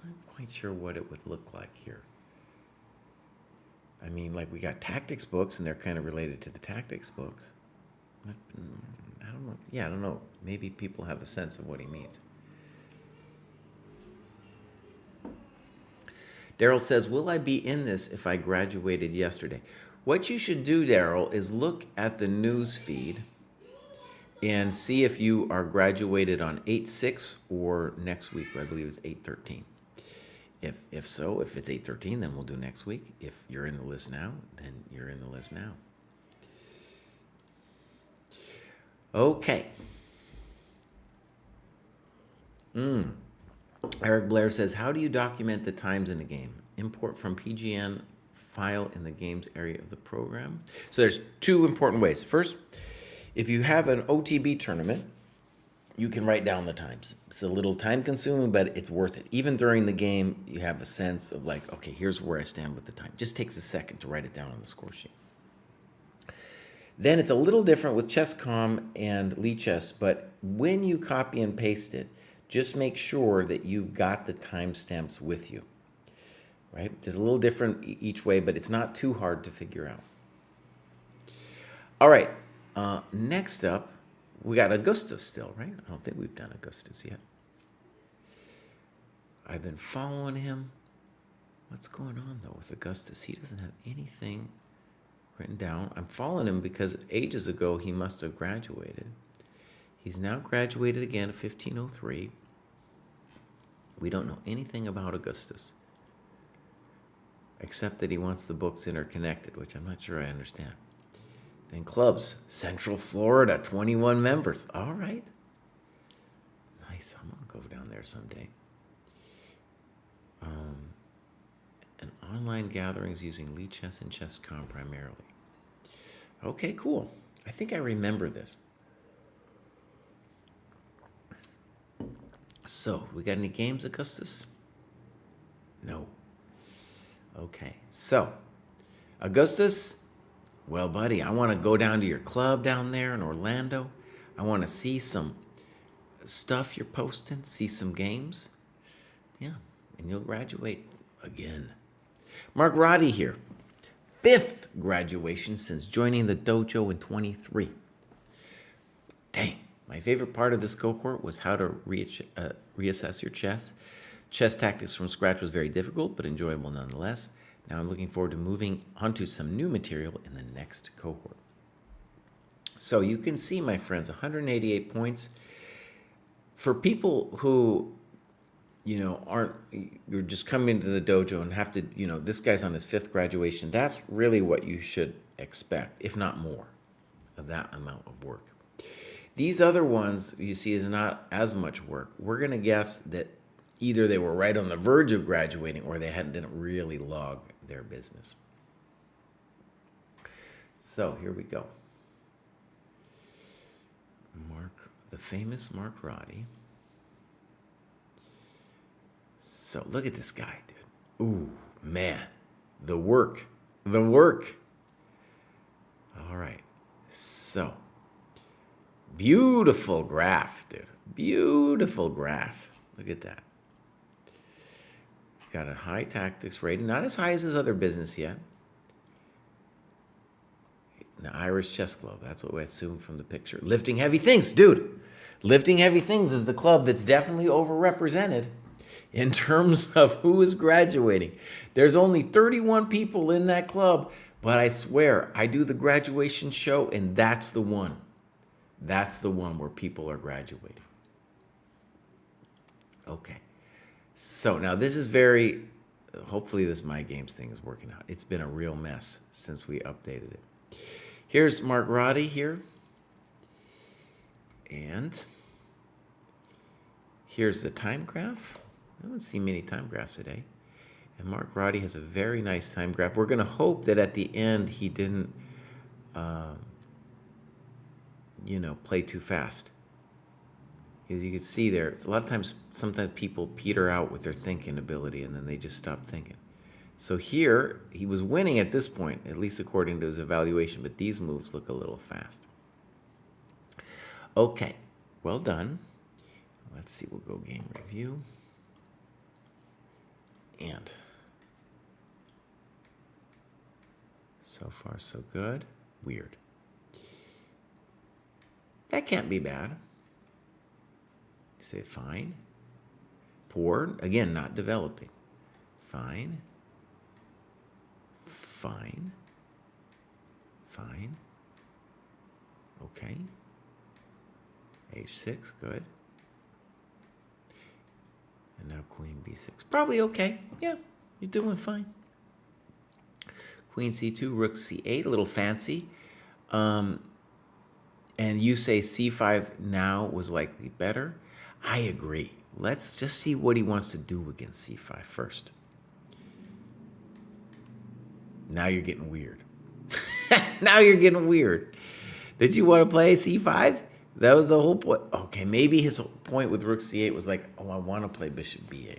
I'm not quite sure what it would look like here. I mean, like, we got tactics books, and they're kind of related to the tactics books. I don't know. Yeah, I don't know. Maybe people have a sense of what he means. Daryl says, will I be in this if I graduated yesterday? What you should do, Daryl, is look at the news feed and see if you are graduated on 8/6 or next week. I believe it's 8/13. If so, if it's 8/13, then we'll do next week. If you're in the list now, then you're in the list now. Okay. Eric Blair says, how do you document the times in the game? Import from PGN file in the games area of the program. So there's two important ways. First, if you have an OTB tournament, you can write down the times. It's a little time consuming, but it's worth it. Even during the game, you have a sense of like, okay, here's where I stand with the time. Just takes a second to write it down on the score sheet. Then it's a little different with ChessCom and Lichess, but when you copy and paste it, just make sure that you've got the timestamps with you, right? It's a little different each way, but it's not too hard to figure out. All right, next up, we got Augustus still, right? I don't think we've done Augustus yet. I've been following him. What's going on, though, with Augustus? He doesn't have anything written down. I'm following him because ages ago he must have graduated. He's now graduated again at 1503. We don't know anything about Augustus, except that he wants the books interconnected, which I'm not sure I understand. Then clubs, Central Florida, 21 members. All right. Nice. I'm going to go down there someday. And online gatherings using Lee Chess and ChessCom primarily. Okay, cool. I think I remember this. So, we got any games, Augustus? No. Okay, so, Augustus, well, buddy, I want to go down to your club down there in Orlando. I want to see some stuff you're posting, see some games. Yeah, and you'll graduate again. Mark Roddy here. 5th graduation since joining the dojo in 23. Dang. My favorite part of this cohort was how to reassess your chess. Chess tactics from scratch was very difficult, but enjoyable nonetheless. Now I'm looking forward to moving onto some new material in the next cohort. So you can see, my friends, 188 points. For people who, you're just coming into the dojo and have to, this guy's on his 5th graduation, that's really what you should expect, if not more, of that amount of work. These other ones you see is not as much work. We're going to guess that either they were right on the verge of graduating or they didn't really log their business. So here we go. The famous Mark Roddy. So look at this guy, dude. Ooh, man. The work. All right. So, beautiful graph, dude. Beautiful graph. Look at that. Got a high tactics rating. Not as high as his other business yet. The Irish Chess Club. That's what we assume from the picture. Lifting heavy things, dude. Lifting heavy things is the club that's definitely overrepresented in terms of who is graduating. There's only 31 people in that club, but I swear, I do the graduation show, and that's the one. That's the one where people are graduating. Okay. So now this is hopefully this My Games thing is working out. It's been a real mess since we updated it. Here's Mark Roddy here. And here's the time graph. I haven't seen many time graphs today. And Mark Roddy has a very nice time graph. We're going to hope that at the end he didn't, play too fast. As you can see there, it's a lot of times, sometimes people peter out with their thinking ability and then they just stop thinking. So here, he was winning at this point, at least according to his evaluation, but these moves look a little fast. Okay, well done. Let's see, we'll go game review. And so far, so good. Weird. That can't be bad. Say fine. Poor, again, not developing. Fine. Fine. Fine. Okay. H6, good. And now queen b6. Probably okay. Yeah, you're doing fine. Queen c2, rook c8, a little fancy. And you say c5 now was likely better. I agree. Let's just see what he wants to do against c5 first. Now you're getting weird. Now you're getting weird. Did you want to play c5? That was the whole point. Okay, maybe his point with rook c8 was like, oh, I want to play bishop b8.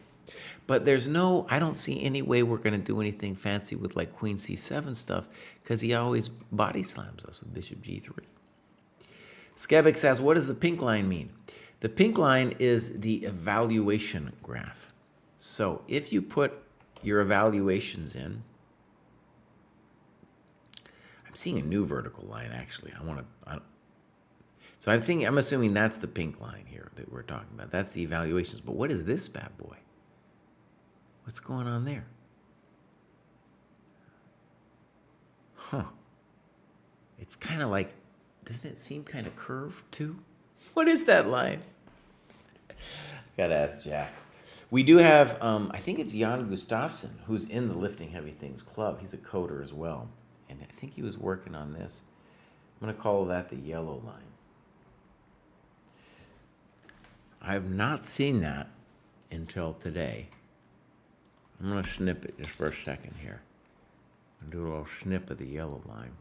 But I don't see any way we're going to do anything fancy with like queen c7 stuff because he always body slams us with bishop g3. Skebik says, what does the pink line mean? The pink line is the evaluation graph. So if you put your evaluations in, I'm seeing a new vertical line actually. So I'm assuming that's the pink line here that we're talking about. That's the evaluations. But what is this bad boy? What's going on there? Huh. It's kind of like, doesn't it seem kind of curved too? What is that line? Gotta ask Jack. We do have, I think it's Jan Gustafsson, who's in the Lifting Heavy Things Club. He's a coder as well. And I think he was working on this. I'm going to call that the yellow line. I have not seen that until today. I'm going to snip it just for a second here. I'll do a little snip of the yellow line.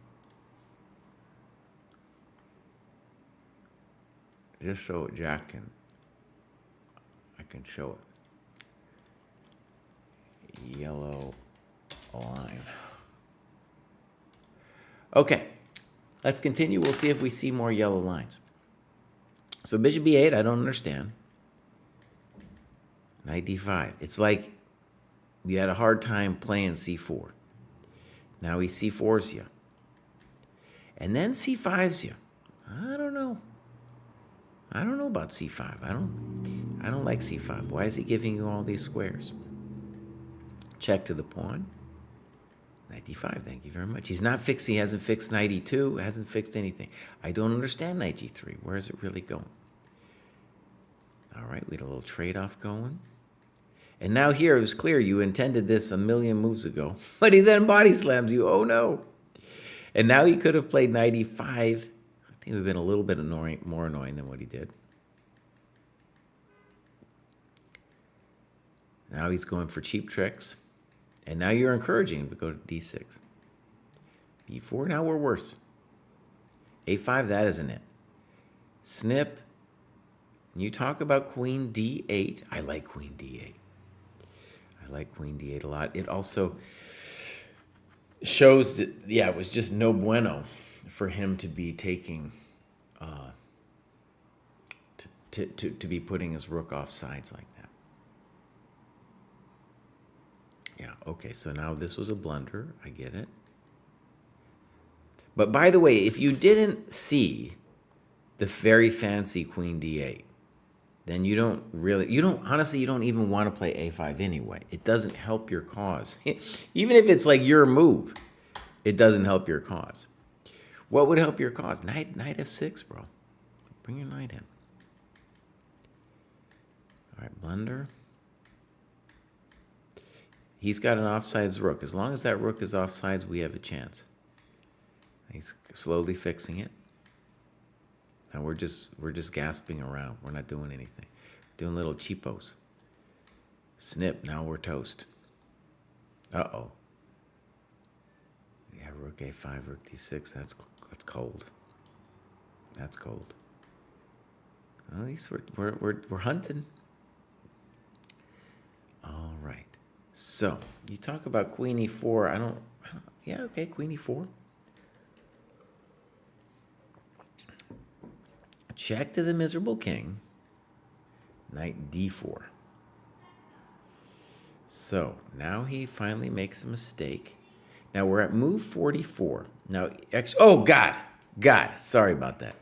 Just so Jack I can show it. Yellow line. Okay, let's continue. We'll see if we see more yellow lines. So bishop b8, I don't understand. Knight d5. It's like you had a hard time playing c4. Now he c4s you. And then c5s you. I don't know. I don't know about c5. I don't like c5. Why is he giving you all these squares? Check to the pawn. Knight d5, thank you very much. He's not fixed. He hasn't fixed knight e2. Hasn't fixed anything. I don't understand knight g3. Where is it really going? All right, we had a little trade-off going. And now here it was clear you intended this a million moves ago. But he then body slams you. Oh, no. And now he could have played knight e5. I think it would have been a little bit more annoying than what he did. Now he's going for cheap tricks. And now you're encouraging him to go to d6. b4, now we're worse. a5, that isn't it. Snip. You talk about queen d8. I like queen d8. I like queen d8 a lot. It also shows that, yeah, it was just no bueno for him to be taking, to be putting his rook off sides like that. Yeah, okay, so now this was a blunder. I get it. But by the way, if you didn't see the very fancy queen d8, then honestly, you don't even want to play a5 anyway. It doesn't help your cause. Even if it's like your move, it doesn't help your cause. What would help your cause? Knight f6, bro. Bring your knight in. All right, blunder. He's got an offsides rook. As long as that rook is offsides, we have a chance. He's slowly fixing it. Now we're just gasping around. We're not doing anything. Doing little cheapos. Snip, now we're toast. Uh-oh. Yeah, rook a5, rook d6. That's cold. That's cold. At least we're hunting. All right. So, you talk about queen e4. Yeah, okay, queen e4. Check to the miserable king. Knight d4. So, now he finally makes a mistake. Now, we're at move 44. Now, oh, God. Sorry about that.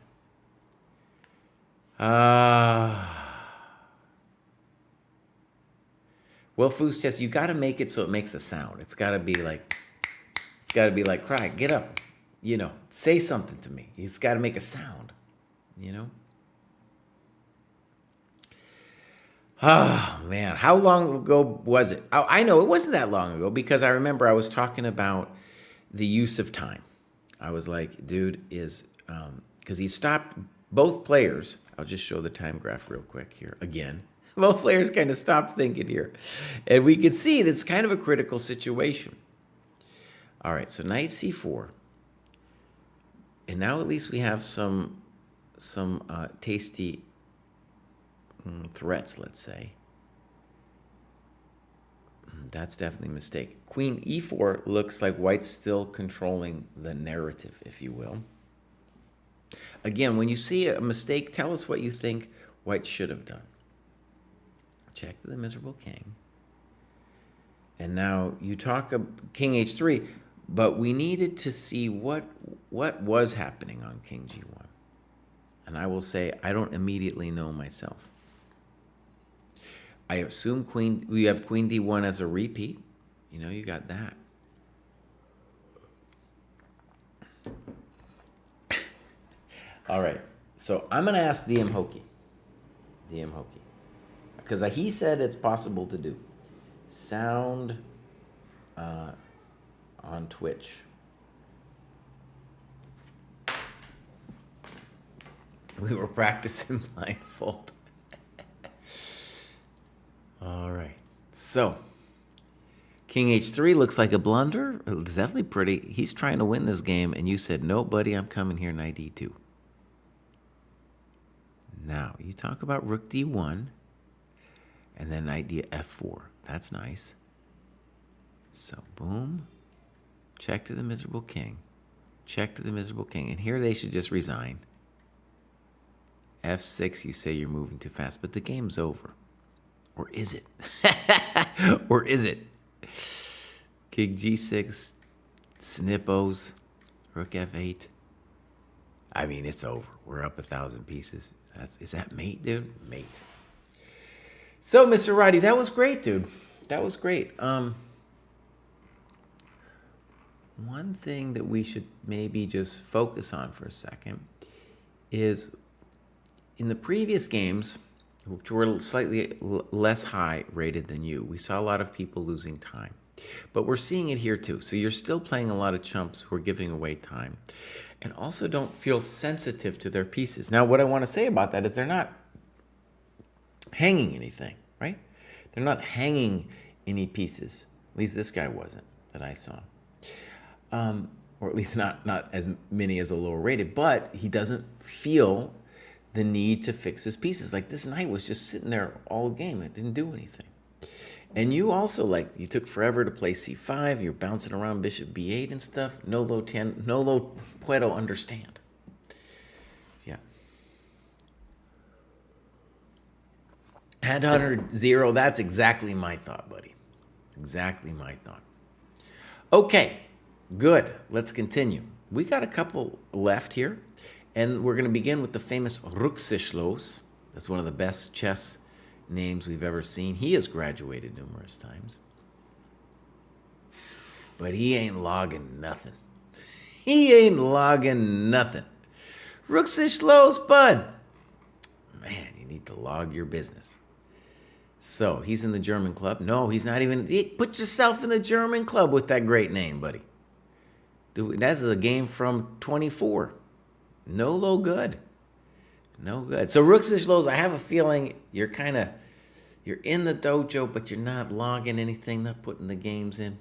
Well, Foos Chess, you got to make it so it makes a sound. It's got to be like, cry, get up, say something to me. It's got to make a sound, Oh, man. How long ago was it? I know it wasn't that long ago because I remember I was talking about the use of time. I was like, dude, because he stopped both players. I'll just show the time graph real quick here again. Both players kind of stopped thinking here. And we could see that's kind of a critical situation. All right, so knight c4. And now at least we have some tasty threats, let's say. That's definitely a mistake. Queen e4 looks like white's still controlling the narrative, if you will. Again, when you see a mistake, tell us what you think white should have done. Check the miserable king. And now you talk of king h3, but we needed to see what was happening on king g1. And I will say I don't immediately know myself. I assume we have queen d1 as a repeat. You got that. All right. So I'm going to ask DM Hokey. DM Hokey. Because he said it's possible to do. Sound on Twitch. We were practicing blindfold. All right. So, King H3 looks like a blunder. It's definitely pretty. He's trying to win this game, and you said, no, buddy, I'm coming here knight E2. Now, you talk about rook D1, and then knight F4. That's nice. So, boom. Check to the miserable king. Check to the miserable king. And here they should just resign. F6, you say you're moving too fast, but the game's over. Or is it? Or is it? King G6, snippos, rook F8. I mean, it's over. We're up 1,000 pieces. Is that mate, dude? Mate. So, Mr. Roddy, that was great, dude. That was great. One thing that we should maybe just focus on for a second is in the previous games, which were slightly less high rated than you, we saw a lot of people losing time. But we're seeing it here too. So you're still playing a lot of chumps who are giving away time and also don't feel sensitive to their pieces. Now, what I want to say about that is they're not hanging anything, right? They're not hanging any pieces. At least this guy wasn't that I saw. Or at least not as many as a lower rated, but he doesn't feel the need to fix his pieces. Like this knight was just sitting there all game. It didn't do anything. And you also, like, you took forever to play C5. You're bouncing around bishop B8 and stuff. No lo puedo understand. Yeah. Headhunter 0, that's exactly my thought, buddy. Exactly my thought. Okay, good. Let's continue. We got a couple left here. And we're going to begin with the famous Ruxishlos. That's one of the best chess names we've ever seen. He has graduated numerous times. But he ain't logging nothing. He ain't logging nothing. Ruxishlos, bud. Man, you need to log your business. So, he's in the German club. No, he's not even. Put yourself in the German club with that great name, buddy. Dude, that's a game from 24. No low good. No good. So Ruxishlos, I have a feeling you're in the dojo, but you're not logging anything, not putting the games in.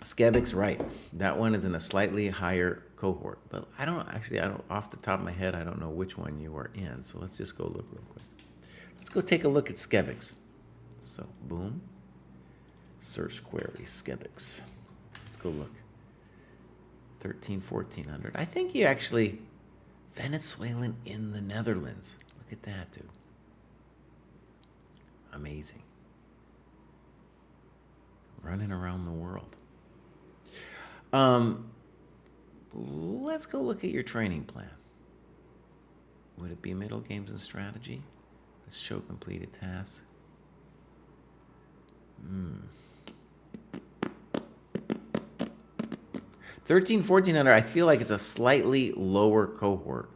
Skebik's right. That one is in a slightly higher cohort. But I don't off the top of my head, I don't know which one you are in. So let's just go look real quick. Let's go take a look at Skebik's. So, boom. Search query, Skebik's. Let's go look. 1400. I think you actually Venezuelan in the Netherlands. Look at that, dude. Amazing. Running around the world. Let's go look at your training plan. Would it be middle games and strategy? Let's show completed tasks. 1400, I feel like it's a slightly lower cohort.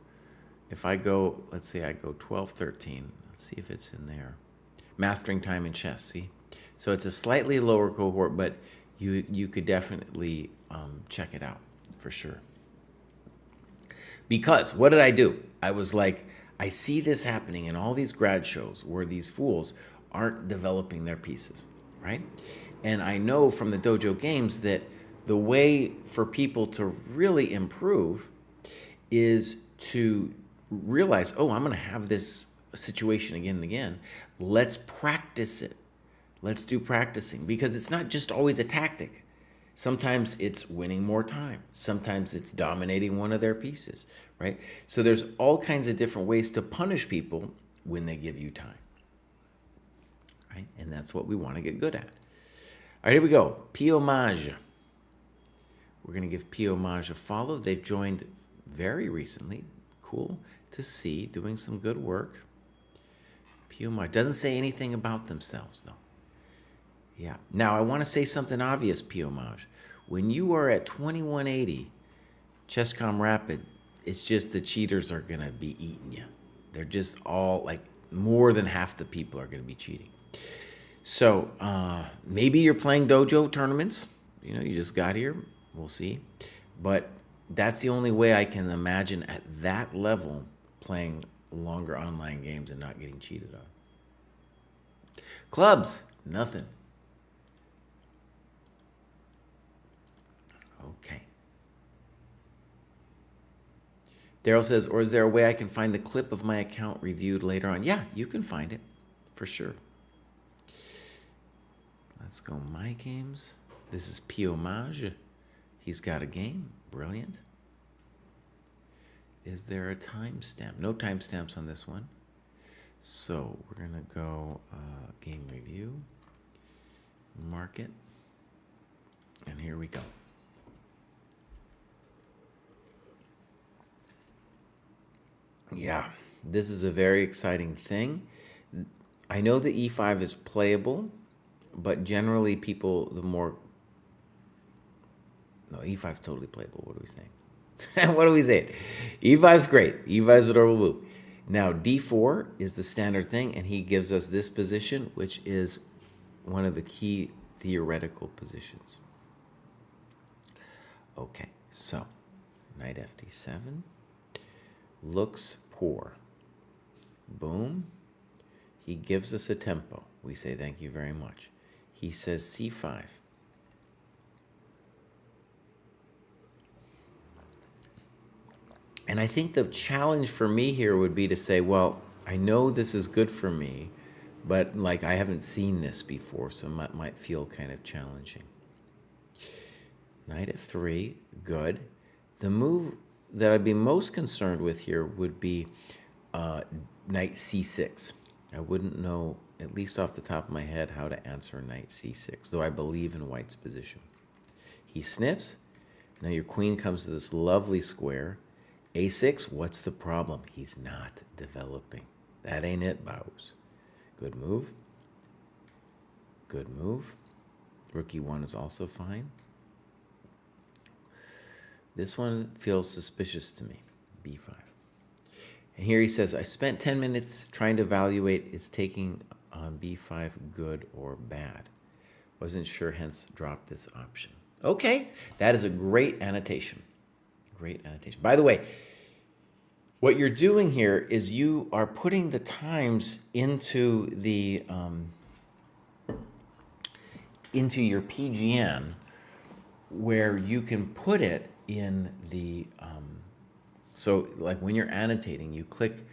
If I go, let's say I go 12, 13. Let's see if it's in there. Mastering time in chess, see? So it's a slightly lower cohort, but you could definitely check it out for sure. Because what did I do? I was like, I see this happening in all these grad shows where these fools aren't developing their pieces, right? And I know from the dojo games that the way for people to really improve is to realize, oh, I'm going to have this situation again and again. Let's practice it. Let's do practicing, because it's not just always a tactic. Sometimes it's winning more time. Sometimes it's dominating one of their pieces, right? So there's all kinds of different ways to punish people when they give you time, right? And that's what we want to get good at. All right, here we go. Piomage. We're going to give Piomage a follow. They've joined very recently. Cool to see, doing some good work. Piomage doesn't say anything about themselves, though. Yeah. Now, I want to say something obvious, Piomage. When you are at 2180, Chess.com Rapid, it's just the cheaters are going to be eating you. They're just all like more than half the people are going to be cheating. So maybe you're playing dojo tournaments. You know, you just got here. We'll see. But that's the only way I can imagine at that level playing longer online games and not getting cheated on. Clubs, nothing. Okay. Daryl says, or is there a way I can find the clip of my account reviewed later on? Yeah, you can find it for sure. Let's go my games. This is Piomage. He's got a game. Brilliant. Is there a timestamp? No timestamps on this one. So we're going to go game review, market, and here we go. Yeah, this is a very exciting thing. I know the e5 is playable, but generally people, no, e5 is totally playable. What are we saying? What are we saying? e5's great. e5's a normal move. Now, d4 is the standard thing, and he gives us this position, which is one of the key theoretical positions. Okay, so knight fd7 looks poor. Boom. He gives us a tempo. We say thank you very much. He says c5. And I think the challenge for me here would be to say, well, I know this is good for me, but like I haven't seen this before, so it might feel kind of challenging. Knight f3, good. The move that I'd be most concerned with here would be knight c6. I wouldn't know, at least off the top of my head, how to answer knight c6, though I believe in white's position. He snips. Now your queen comes to this lovely square. a6, what's the problem? He's not developing. That ain't it, Baus. Good move. Good move. Rook e1 is also fine. This one feels suspicious to me, b5. And here he says, I spent 10 minutes trying to evaluate is taking on b5 good or bad. Wasn't sure, hence dropped this option. Okay, that is a great annotation. Great annotation. By the way, what you're doing here is you are putting the times into the into your PGN, where you can put it in the so like when you're annotating, you click.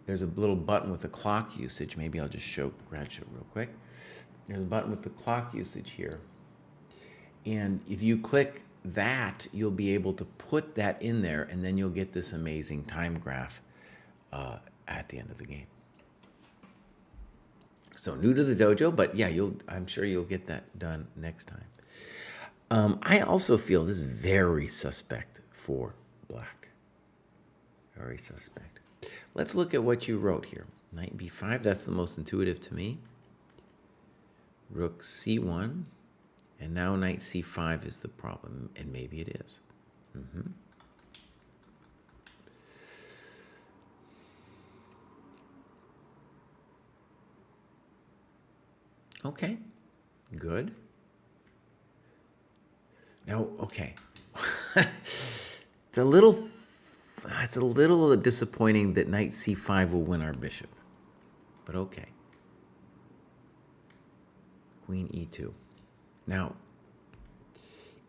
There's a little button with the clock usage. Maybe I'll just scratch it real quick. There's a button with the clock usage here, and if you click that, you'll be able to put that in there, and then you'll get this amazing time graph at the end of the game. So new to the dojo, but yeah, I'm sure you'll get that done next time. I also feel this is very suspect for black. Very suspect. Let's look at what you wrote here. Knight b5, that's the most intuitive to me. Rook c1. And now knight c5 is the problem, and maybe it is. Okay, good. Now, okay. It's a little disappointing that knight c5 will win our bishop, but okay. Queen e2. Now,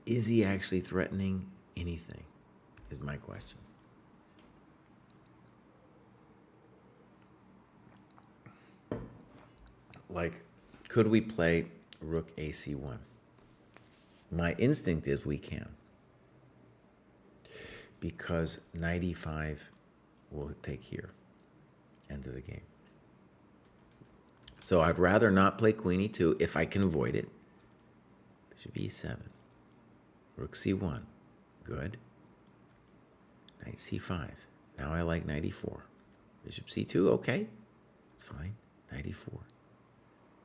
is he actually threatening anything, is my question. Like, could we play rook ac1? My instinct is we can, because knight e5 will take here, end of the game. So I'd rather not play queen e2 if I can avoid it. Bishop e7, rook c1, good. Knight c5. Now I like knight e4. Bishop c2, okay, it's fine. Knight e4.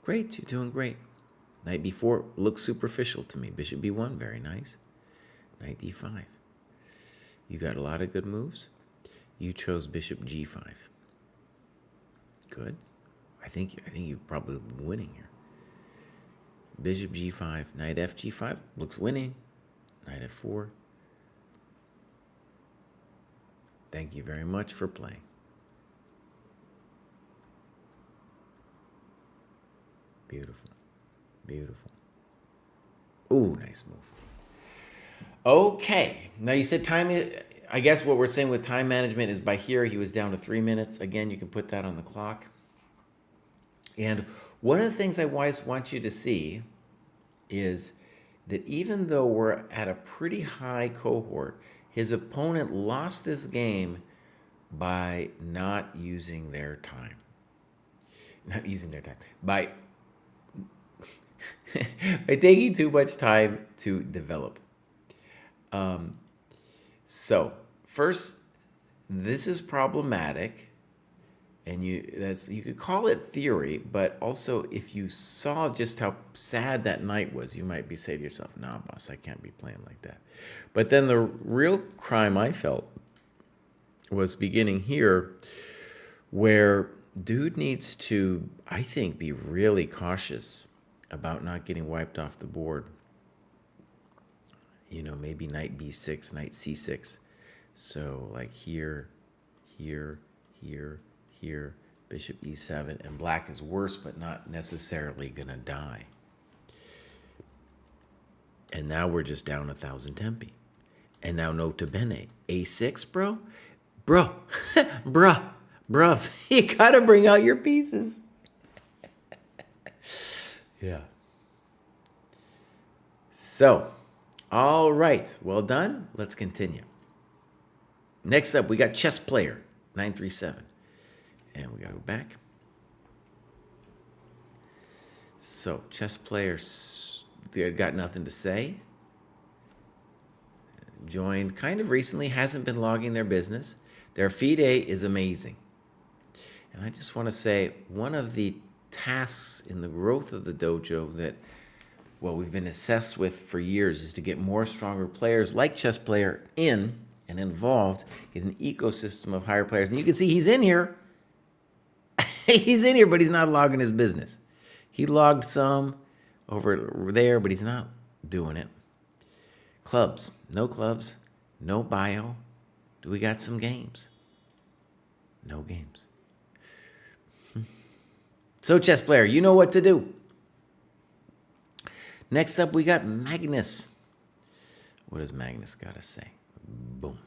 Great, you're doing great. Knight b4 looks superficial to me. Bishop b1, very nice. knight d5. You got a lot of good moves. You chose bishop g5. Good. I think you're probably winning here. Bishop g5, knight fg5 looks winning. Knight f4. Thank you very much for playing. Beautiful. Beautiful. Ooh, nice move. Okay. Now you said time. I guess what we're saying with time management is by here he was down to 3 minutes. Again, you can put that on the clock. And one of the things I always want you to see is that even though we're at a pretty high cohort, his opponent lost this game by not using their time. Not using their time. By taking too much time to develop. So first, this is problematic, and you could call it theory, but also if you saw just how sad that knight was, you might be saying to yourself, "Nah, boss, I can't be playing like that." But then the real crime I felt was beginning here, where dude needs to, I think, be really cautious about not getting wiped off the board. You know, maybe knight b6, knight c6. So like here, here, here, here, bishop e7, and black is worse, but not necessarily gonna die. And now we're just down 1,000 tempi. And now nota bene, a6, bro? Bro, bruh, you gotta bring out your pieces. Yeah. So, all right, well done. Let's continue. Next up, we got chess player, 937. And we gotta go back. So, chess players, they got nothing to say. Joined kind of recently, hasn't been logging their business. Their FIDE is amazing. And I just want to say, one of the tasks in the growth of the dojo that, well, we've been obsessed with for years is to get more stronger players like chess player in and involved in an ecosystem of higher players. And you can see he's in here. He's in here, but he's not logging his business. He logged some over there, but he's not doing it. Clubs, no bio. Do we got some games? No games. So, chess player, you know what to do. Next up, we got Magnus. What does Magnus got to say? Boom.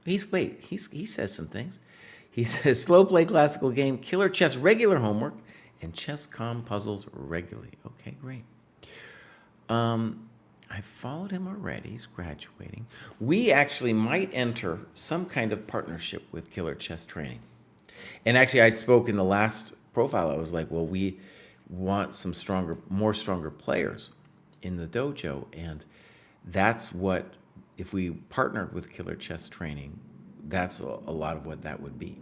He says some things. He says, slow play classical game, killer chess regular homework, and chess com puzzles regularly. Okay, great. I followed him already. He's graduating. We actually might enter some kind of partnership with Killer Chess Training. And actually, I spoke in the last profile. I was like, well, we want some more stronger players in the dojo. And that's what, if we partnered with Killer Chess Training, that's a lot of what that would be.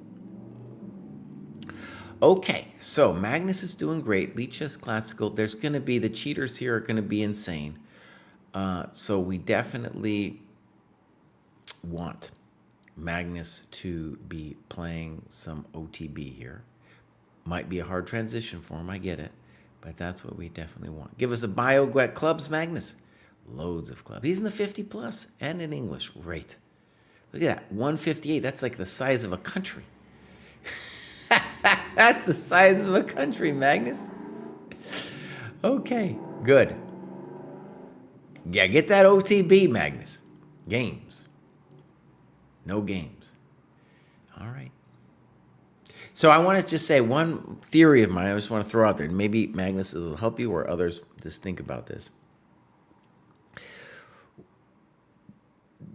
Okay, so Magnus is doing great. Lead Chess Classical. There's going to be, the cheaters here are going to be insane. So we definitely want Magnus to be playing some OTB here. Might be a hard transition for him, I get it. But that's what we definitely want. Give us a bio, clubs, Magnus. Loads of clubs. He's in the 50 plus and in English. Great. Look at that, 158. That's like the size of a country. That's the size of a country, Magnus. Okay, good. Yeah, get that OTB, Magnus. Games. No games. All right. So I want to just say one theory of mine I just want to throw out there. Maybe Magnus will help you or others just think about this.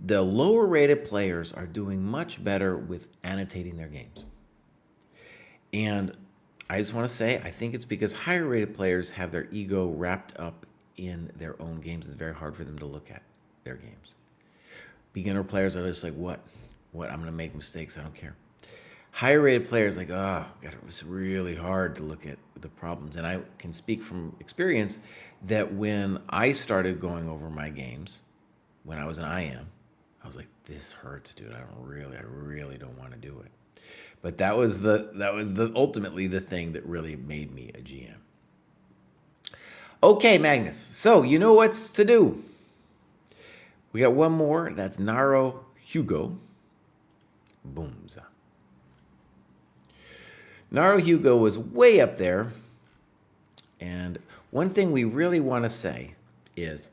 The lower rated players are doing much better with annotating their games. And I just want to say, I think it's because higher rated players have their ego wrapped up in their own games. It's very hard for them to look at their games. Beginner players are just like, what? I'm going to make mistakes. I don't care. Higher rated players like, God, it's really hard to look at the problems. And I can speak from experience that when I started going over my games, when I was an IM, I was like, this hurts, dude. I really don't want to do it. But that was ultimately the thing that really made me a GM. Okay, Magnus. So you know what's to do. We got one more. That's Naro Hugo. Boomza. Naro Hugo was way up there. And one thing we really want to say is,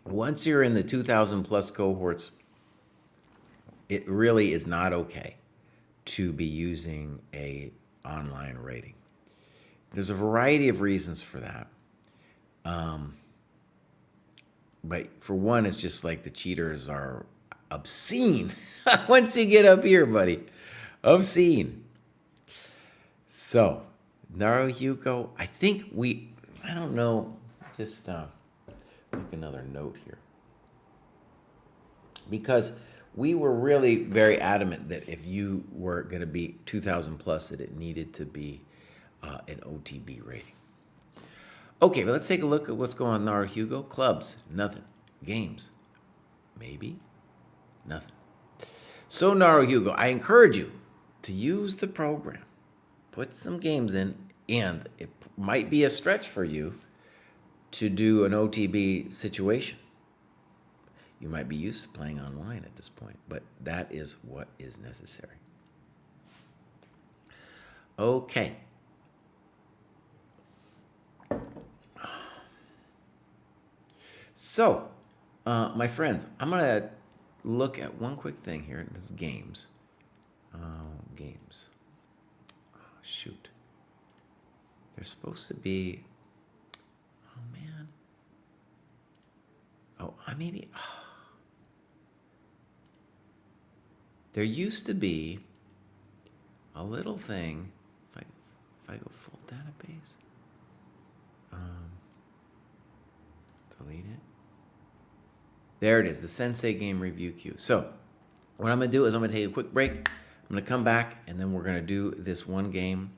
once you're in the 2,000 plus cohorts, it really is not okay to be using a online rating. There's a variety of reasons for that. But for one, it's just like the cheaters are obscene. Once you get up here, buddy, obscene. So, Naro Hugo, I don't know, just make another note here. Because we were really very adamant that if you were going to be 2,000 plus, that it needed to be an OTB rating. Okay, but let's take a look at what's going on in Naro Hugo. Clubs, nothing. Games, maybe, nothing. So Naro Hugo, I encourage you to use the program. Put some games in, and it might be a stretch for you to do an OTB situation. You might be used to playing online at this point, but that is what is necessary. Okay. So, my friends, I'm going to look at one quick thing here. This is games. Games. Oh, shoot. There's supposed to be... Oh, man. Oh, there used to be a little thing. If I go full database. Delete it. There it is, the Sensei Game Review Queue. So, what I'm going to do is I'm going to take a quick break. I'm going to come back, and then we're going to do this one game.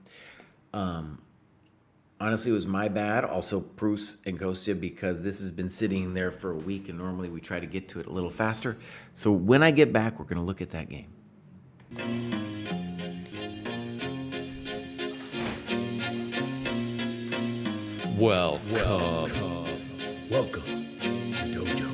Honestly, it was my bad. Also, Bruce and Kostya, because this has been sitting there for a week, and normally we try to get to it a little faster. So, when I get back, we're going to look at that game. Welcome to the Dojo.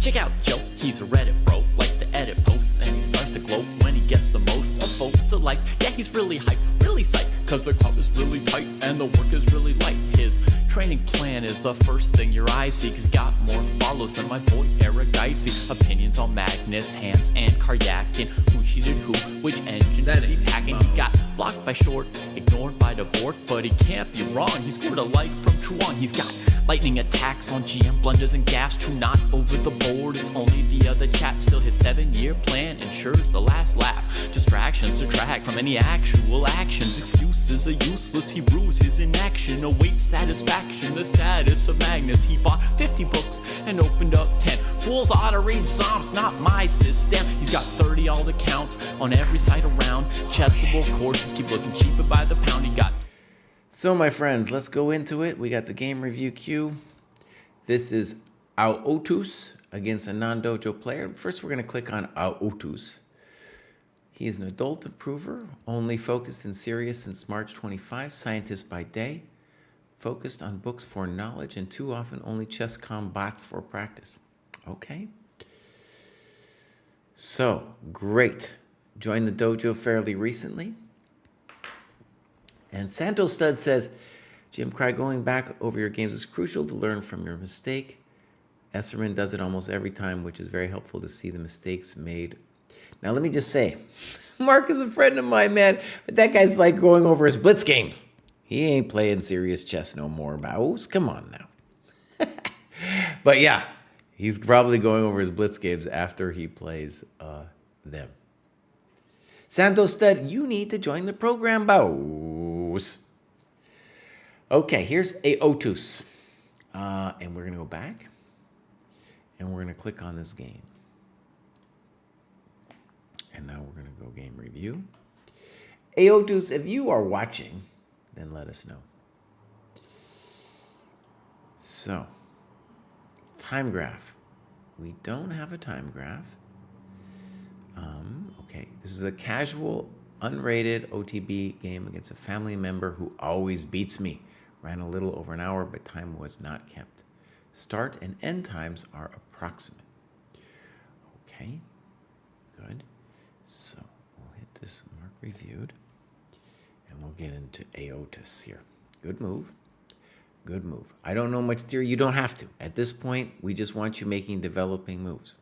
Check out Joe, he's a Reddit bro, likes to edit posts, and he starts to gloat when he gets the most of votes or likes. Yeah, he's really hyped, really psyched, cause the crowd is really tight and the work is really light. His training plan is the first thing your eyes see, cause he got more follows than my boy Eric Dicey. Opinions on Magnus, Hans, and Karyakin, who cheated who, which engine did he packing. He got blocked by Short, ignored by Dvorak, but he can't be wrong, he scored a like from Truong. He's got lightning attacks on GM blunders and gaffes, true not over the board, it's only the other chat. Still his 7-year plan ensures the last laugh. Distractions detract from any actual actions. Excuses are useless, he rues his inaction. Awaits satisfaction, the status of Magnus. He bought 50 books and opened up 10. Fools ought to read Psalms, not my system. He's got 30 alt accounts on every site around. Chessable courses keep looking cheaper by the pound. He got... So, my friends, let's go into it. We got the game review queue. This is Aotus against a non-dojo player. First, we're going to click on Aotus. He is an adult improver, only focused and serious since March 25, scientist by day, focused on books for knowledge, and too often only chess.com bots for practice. Okay. So, great. Joined the dojo fairly recently. And Santo Stud says, Jim Cry, going back over your games is crucial to learn from your mistake. Esserman does it almost every time, which is very helpful to see the mistakes made. Now, let me just say, Mark is a friend of mine, man, but that guy's like going over his Blitz games. He ain't playing serious chess no more, Bows. Come on now. But yeah, he's probably going over his Blitz games after he plays them. Santos Stud, you need to join the program, Bows. Okay, here's Aotus. And we're going to go back. And we're going to click on this game. And now we're going to go game review. Aotus, if you are watching, then let us know. So, time graph. We don't have a time graph. Okay, this is a casual, unrated OTB game against a family member who always beats me. Ran a little over an hour, but time was not kept. Start and end times are approximate. Okay, good. So we'll hit this mark reviewed, and we'll get into Aotus here. Good move. Good move. I don't know much theory. You don't have to. At this point, we just want you making developing moves.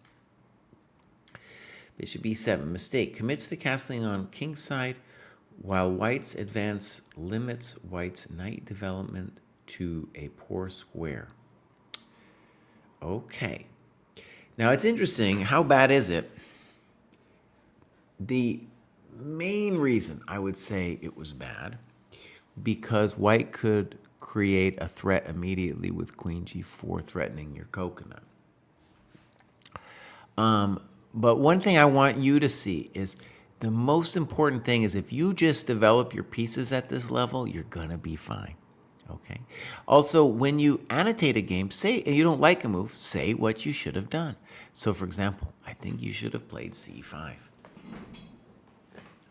Bishop e7. Mistake. Commits to castling on king's side while white's advance limits white's knight development to a poor square. Okay. Now, it's interesting. How bad is it? The main reason I would say it was bad, because white could create a threat immediately with queen g4 threatening your coconut. But one thing I want you to see is the most important thing is if you just develop your pieces at this level, you're going to be fine. Okay. Also, when you annotate a game, say you don't like a move, say what you should have done. So, for example, I think you should have played c5.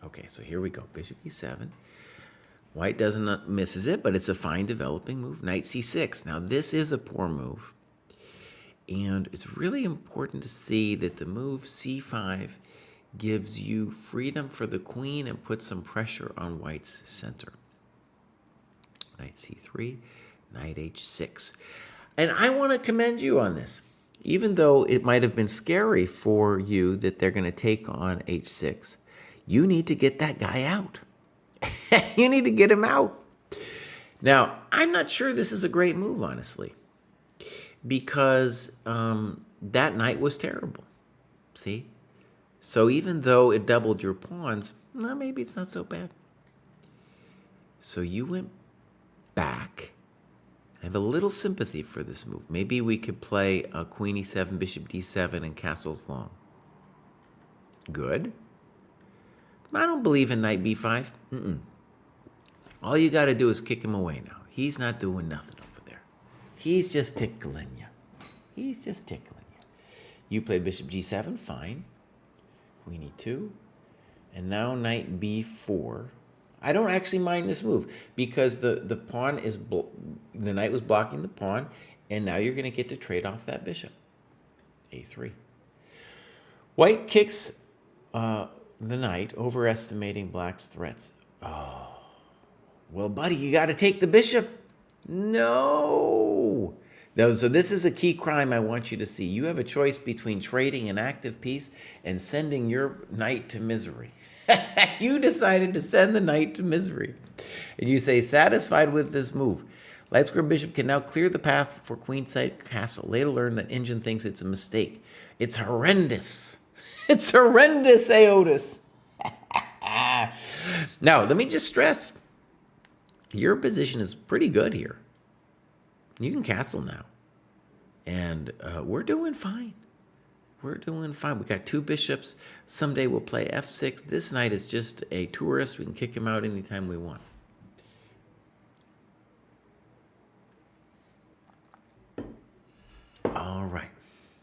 Okay, so here we go. Bishop e7. White misses it, but it's a fine developing move. Knight c6. Now, this is a poor move. And it's really important to see that the move c5 gives you freedom for the queen and puts some pressure on white's center. Knight c3, knight h6. And I want to commend you on this. Even though it might have been scary for you that they're going to take on h6, you need to get that guy out. You need to get him out. Now, I'm not sure this is a great move, honestly, because that knight was terrible. See? So even though it doubled your pawns, well, maybe it's not so bad. So you went back. I have a little sympathy for this move. Maybe we could play a queen e7, bishop d7, and castles long. Good. I don't believe in knight b5. All you got to do is kick him away now. He's not doing nothing over there. He's just tickling you. He's just tickling you. You played bishop g7, fine. Queen e2. And now knight b4. I don't actually mind this move because the pawn is the knight was blocking the pawn, and now you're going to get to trade off that bishop. a3. White kicks the knight, overestimating black's threats. Oh, well, buddy, you got to take the bishop. No. So this is a key crime I want you to see. You have a choice between trading an active piece and sending your knight to misery. You decided to send the knight to misery. And you say, satisfied with this move, light square bishop can now clear the path for queenside castle. Later learn that Engine thinks it's a mistake. It's horrendous. It's horrendous, Aotus. Now, let me just stress, your position is pretty good here. You can castle now. And we're doing fine. We're doing fine. We got two bishops. Someday we'll play f6. This knight is just a tourist. We can kick him out anytime we want. All right.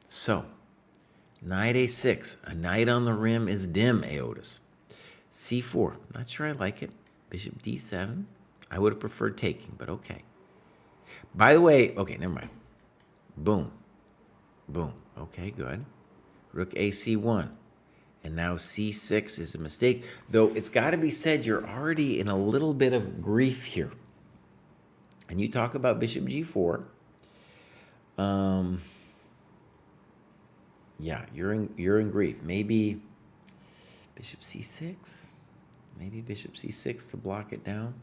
So, knight a6. A knight on the rim is dim, Aotus. c4. Not sure I like it. Bishop d7. I would have preferred taking, but okay. By the way, okay, never mind. Boom. Boom. Okay, good. Rook ac1. And now c6 is a mistake. Though it's got to be said, you're already in a little bit of grief here. And you talk about bishop g4. Yeah, you're in grief. Maybe bishop c6. Maybe bishop c6 to block it down.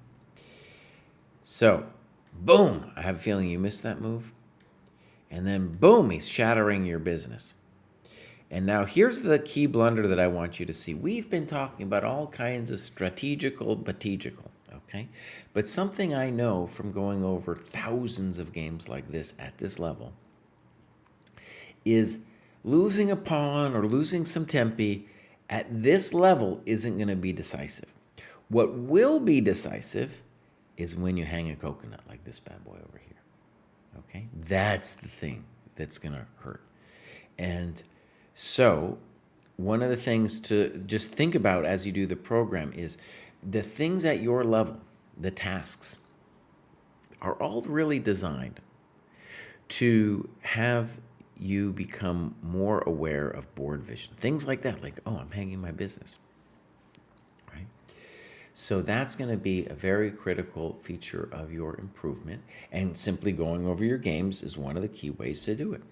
So, boom. I have a feeling you missed that move. And then, boom, he's shattering your business. And now here's the key blunder that I want you to see. We've been talking about all kinds of strategical, okay? But something I know from going over thousands of games like this at this level is losing a pawn or losing some tempi at this level isn't going to be decisive. What will be decisive is when you hang a coconut like this bad boy over here. Okay, that's the thing that's going to hurt. And so, one of the things to just think about as you do the program is the things at your level, the tasks, are all really designed to have you become more aware of board vision. Things like that, like, oh, I'm hanging my business, right? So that's going to be a very critical feature of your improvement, and simply going over your games is one of the key ways to do it.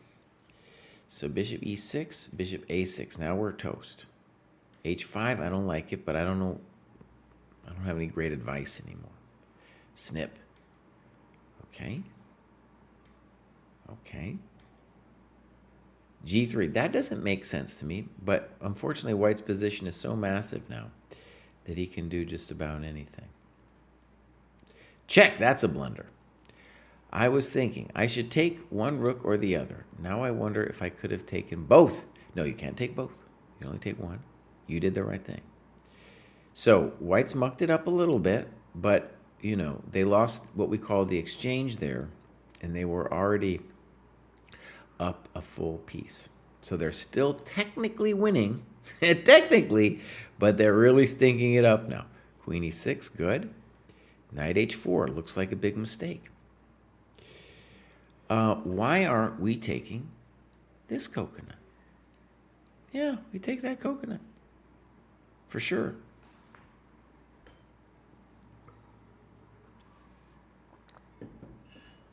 So bishop e6, bishop a6. Now we're toast. h5, I don't like it, but I don't know. I don't have any great advice anymore. Snip. Okay. Okay. g3. That doesn't make sense to me, but unfortunately white's position is so massive now that he can do just about anything. Check. That's a blunder. I was thinking I should take one rook or the other. Now I wonder if I could have taken both. No, you can't take both. You can only take one. You did the right thing. So white's mucked it up a little bit, but, you know, they lost what we call the exchange there, and they were already up a full piece. So they're still technically winning, technically, but they're really stinking it up now. Queen e6, good. Knight h4, looks like a big mistake. Why aren't we taking this coconut? Yeah, we take that coconut. For sure.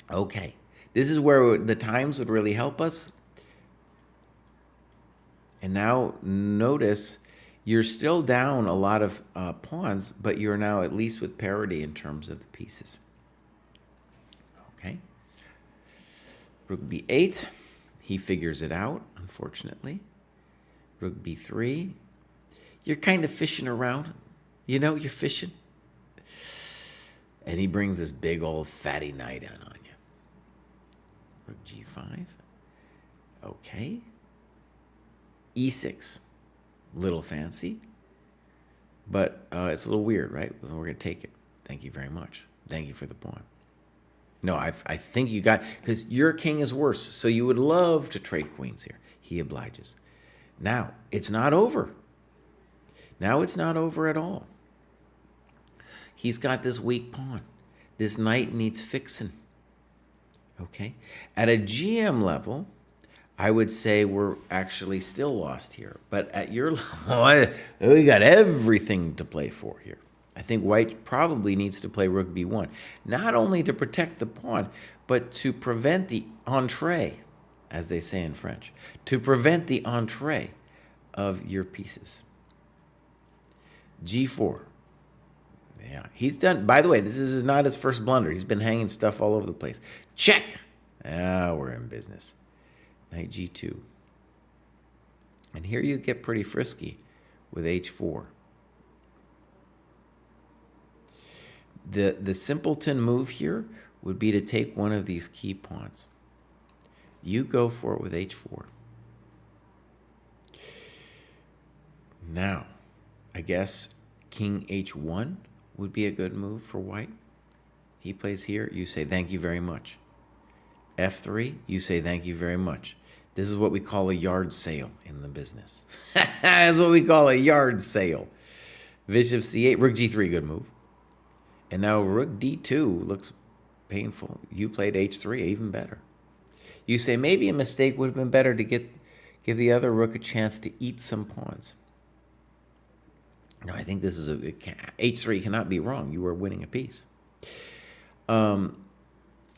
Okay. This is where the times would really help us. And now notice you're still down a lot of pawns, but you're now at least with parity in terms of the pieces. Okay. Rook b8, he figures it out, unfortunately. Rook b3, you're kind of fishing around. You know, you're fishing. And he brings this big old fatty knight in on you. Rook g5, okay. e6, little fancy, but it's a little weird, right? We're going to take it. Thank you very much. Thank you for the pawn. No, I think you got, because your king is worse, so you would love to trade queens here. He obliges. Now, it's not over. Now it's not over at all. He's got this weak pawn. This knight needs fixing. Okay? At a GM level, I would say we're actually still lost here. But at your level, we got everything to play for here. I think white probably needs to play rook b1, not only to protect the pawn, but to prevent the entrée, as they say in French, to prevent the entrée of your pieces. g4. Yeah, he's done. By the way, this is not his first blunder. He's been hanging stuff all over the place. Check. Ah, we're in business. Knight g2. And here you get pretty frisky with h4. The simpleton move here would be to take one of these key pawns. You go for it with h4. Now, I guess king h1 would be a good move for white. He plays here. You say, thank you very much. f3, you say, thank you very much. This is what we call a yard sale in the business. That's what we call a yard sale. Bishop c8, rook g3, good move. And now rook d2 looks painful. You played h3, even better. You say maybe a mistake would have been better to give the other rook a chance to eat some pawns. No, I think this is h3 cannot be wrong. You were winning a piece. On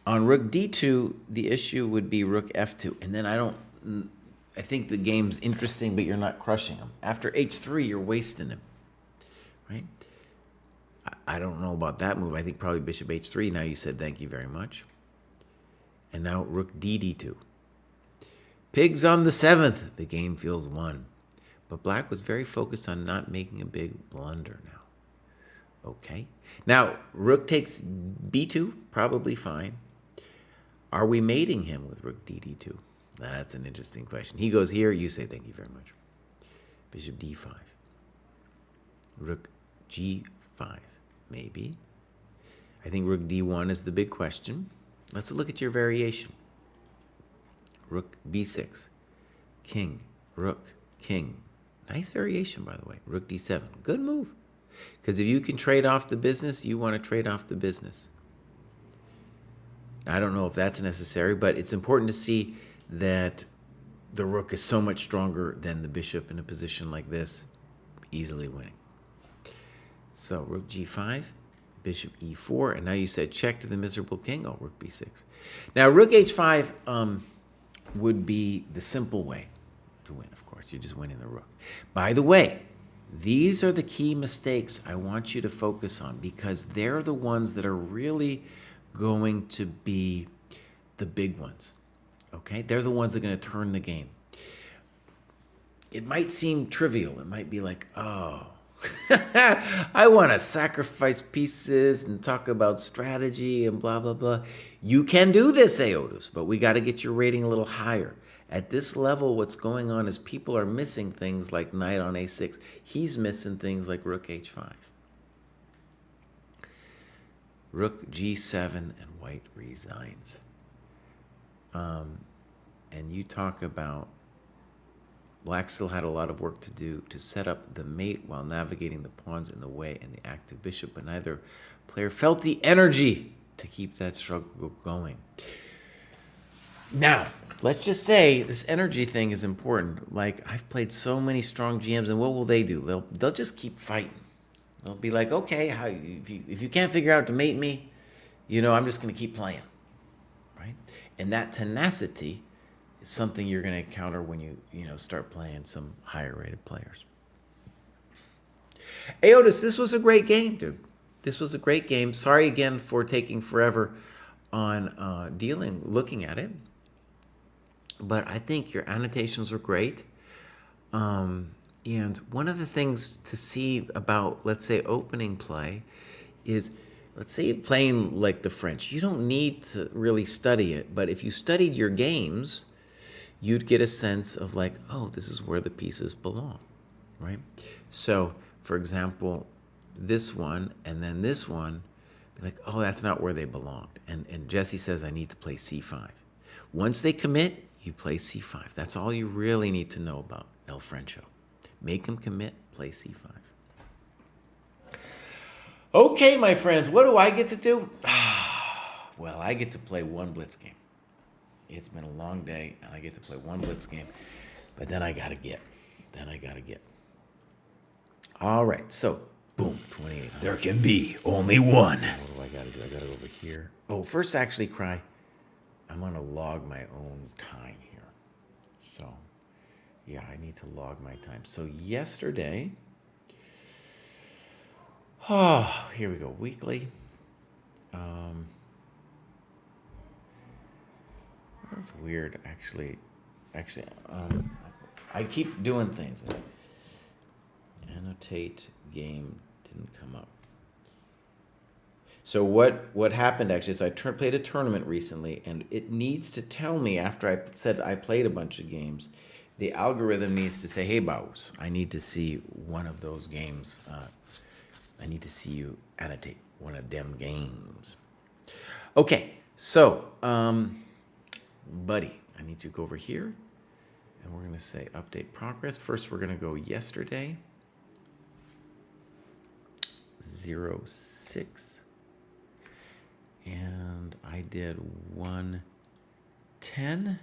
rook d2, the issue would be rook f2. And then I think the game's interesting, but you're not crushing him. After h3, you're wasting him, right? I don't know about that move. I think probably bishop h3. Now you said thank you very much. And now rook d2. Pigs on the 7th. The game feels won. But black was very focused on not making a big blunder now. Okay. Now, rook takes b2. Probably fine. Are we mating him with rook d2? That's an interesting question. He goes here. You say thank you very much. Bishop d5. Rook g5. Maybe. I think rook d1 is the big question. Let's look at your variation. Rook b6, king, rook, king. Nice variation, by the way. Rook d7. Good move. Because if you can trade off the business, you want to trade off the business. I don't know if that's necessary, but it's important to see that the rook is so much stronger than the bishop in a position like this, easily winning. So rook g5, bishop e4, and now you said check to the miserable king. Oh, rook b6. Now rook h5 would be the simple way to win, of course. You're just winning the rook. By the way, these are the key mistakes I want you to focus on because they're the ones that are really going to be the big ones. Okay? They're the ones that are going to turn the game. It might seem trivial. It might be like, oh, I want to sacrifice pieces and talk about strategy and blah, blah, blah. You can do this, Aotus, but we got to get your rating a little higher. At this level, what's going on is people are missing things like knight on a6. He's missing things like rook h5. Rook g7 and white resigns. And you talk about black still had a lot of work to do to set up the mate while navigating the pawns in the way and the active bishop, but neither player felt the energy to keep that struggle going. Now, let's just say this energy thing is important. Like, I've played so many strong GMs, and what will they do? They'll just keep fighting. They'll be like, okay, if you can't figure out to mate me, I'm just going to keep playing, right? And that tenacity is something you're going to encounter when you start playing some higher rated players. Aotus, this was a great game, dude. This was a great game. Sorry again for taking forever on looking at it. But I think your annotations were great. And one of the things to see about, let's say, opening play is, let's say you're playing like the French. You don't need to really study it. But if you studied your games, you'd get a sense of like, oh, this is where the pieces belong, right? So, for example, this one and then this one, be like, oh, that's not where they belonged. And Jesse says, I need to play c5. Once they commit, you play c5. That's all you really need to know about El Frencho. Make them commit, play c5. Okay, my friends, what do I get to do? Well, I get to play one Blitz game. It's been a long day, and I get to play one Blitz game. But then I got to get. All right, so, boom, 28. There can be only one. What do I got to do? I got to go over here. Oh, first, actually, Cry, I'm going to log my own time here. So, yeah, I need to log my time. So, yesterday, here we go, weekly. That's weird, actually. I keep doing things. Annotate game didn't come up. So what happened actually is I played a tournament recently, and it needs to tell me after I said I played a bunch of games. The algorithm needs to say, hey, Baus, I need to see one of those games. I need to see you annotate one of them games. Okay, so, buddy, I need you to go over here, and we're going to say update progress. First, we're going to go yesterday, 06. And I did 110,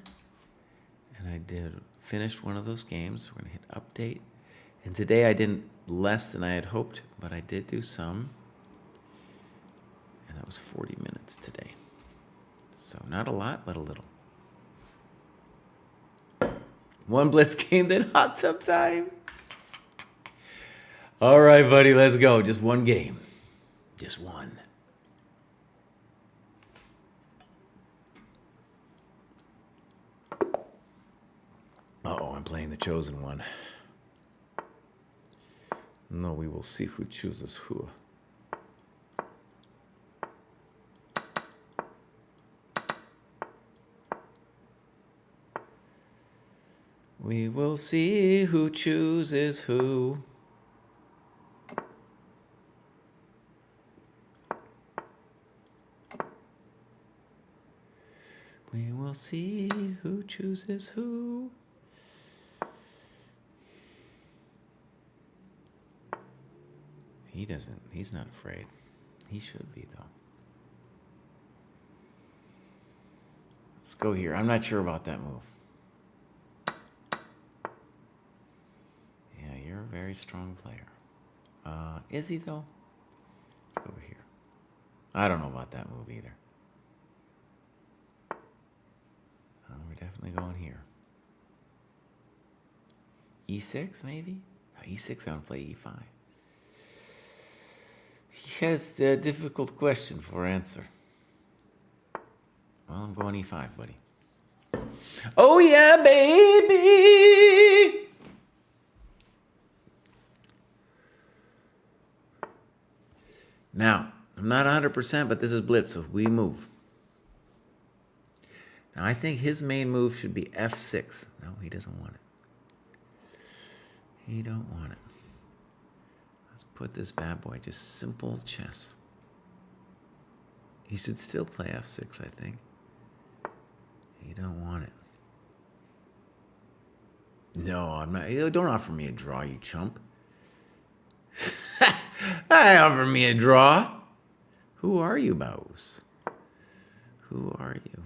and I finished one of those games. We're going to hit update. And today I didn't less than I had hoped, but I did do some. And that was 40 minutes today. So not a lot, but a little. One Blitz game, then hot tub time. All right, buddy, let's go. Just one game. Just one. Uh-oh, I'm playing the chosen one. No, we will see who chooses who. We will see who chooses who. We will see who chooses who. He's not afraid. He should be, though. Let's go here. I'm not sure about that move. Yeah, you're a very strong player. Is he, though? Let's go over here. I don't know about that move either. We're definitely going here. E6, maybe? No, E6, I'm going to play E5. He has a difficult question for answer. Well, I'm going E5, buddy. Oh, yeah, baby! Now, I'm not 100%, but this is Blitz, so we move. Now, I think his main move should be F6. No, he doesn't want it. He don't want it. Let's put this bad boy, just simple chess. He should still play F6, I think. He don't want it. No, I'm not. Don't offer me a draw, you chump. I offer me a draw. Who are you, Bows? Who are you?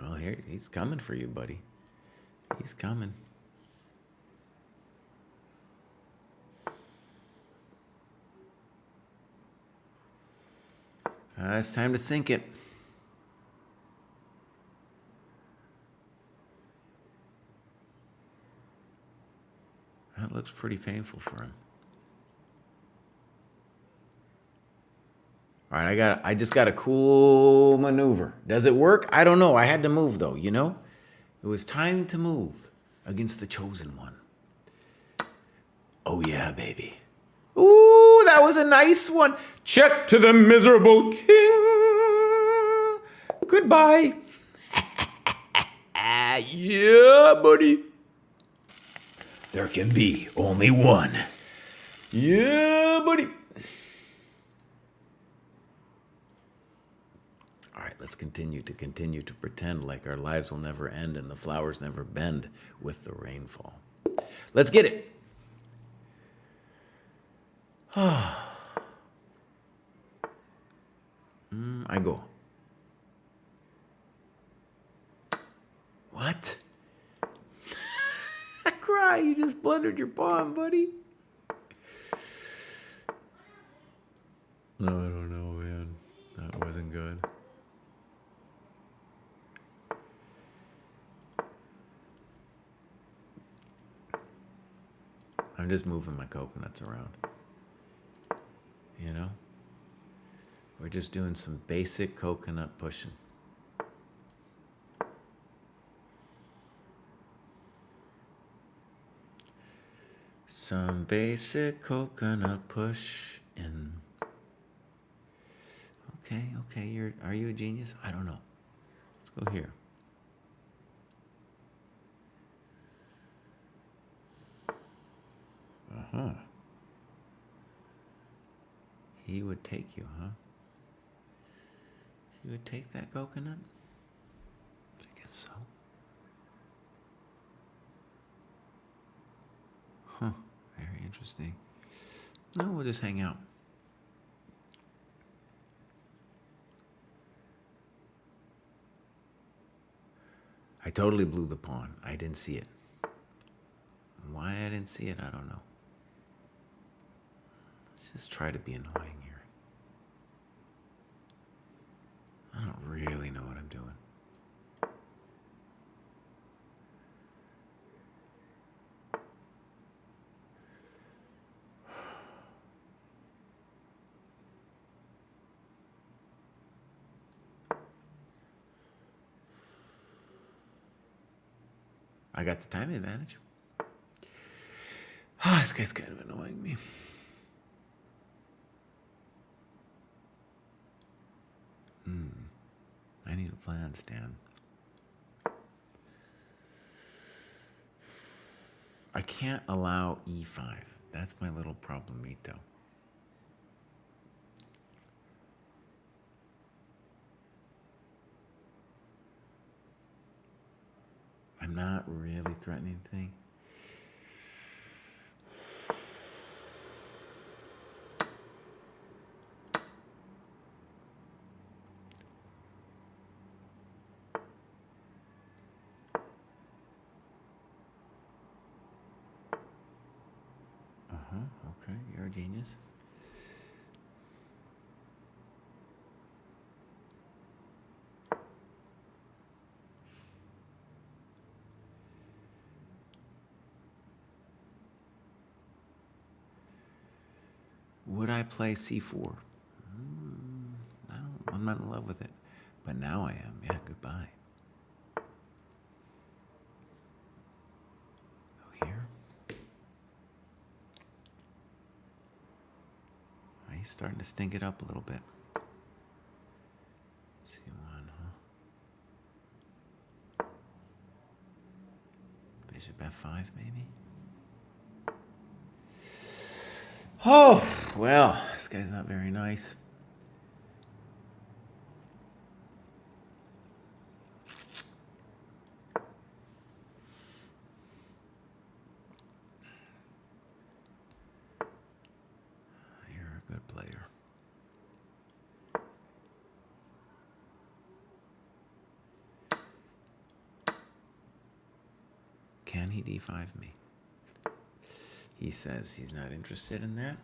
Well, here, he's coming for you, buddy. He's coming. It's time to sink it. That looks pretty painful for him. All right, I just got a cool maneuver. Does it work? I don't know. I had to move, though, you know? It was time to move against the chosen one. Oh, yeah, baby. Ooh, that was a nice one. Check to the miserable king. Goodbye. Yeah, buddy. There can be only one. Yeah, buddy. All right, let's continue to pretend like our lives will never end and the flowers never bend with the rainfall. Let's get it. I go. What? I cry. You just blundered your pawn, buddy. No, I don't know, man. That wasn't good. I'm just moving my coconuts around. You know? We're just doing some basic coconut pushing. Some basic coconut push in. Okay, are you a genius? I don't know. Let's go here. Uh-huh. He would take you, huh? He would take that coconut? I guess so. Huh. Very interesting. No, we'll just hang out. I totally blew the pawn. I didn't see it. Why I didn't see it, I don't know. Let's just try to be annoying here. I don't really know what I'm doing. I got the time advantage. Oh, this guy's kind of annoying me. I need a plan, Stan. I can't allow E5. That's my little problemito. not really threatening anything. Okay, you're a genius. Would I play c4? I'm not in love with it, but now I am. Yeah, goodbye. Go here. He's starting to stink it up a little bit. C1, huh? Bishop f5, maybe? Oh, well, this guy's not very nice. You're a good player. Can he d5 me? He says he's not interested in that.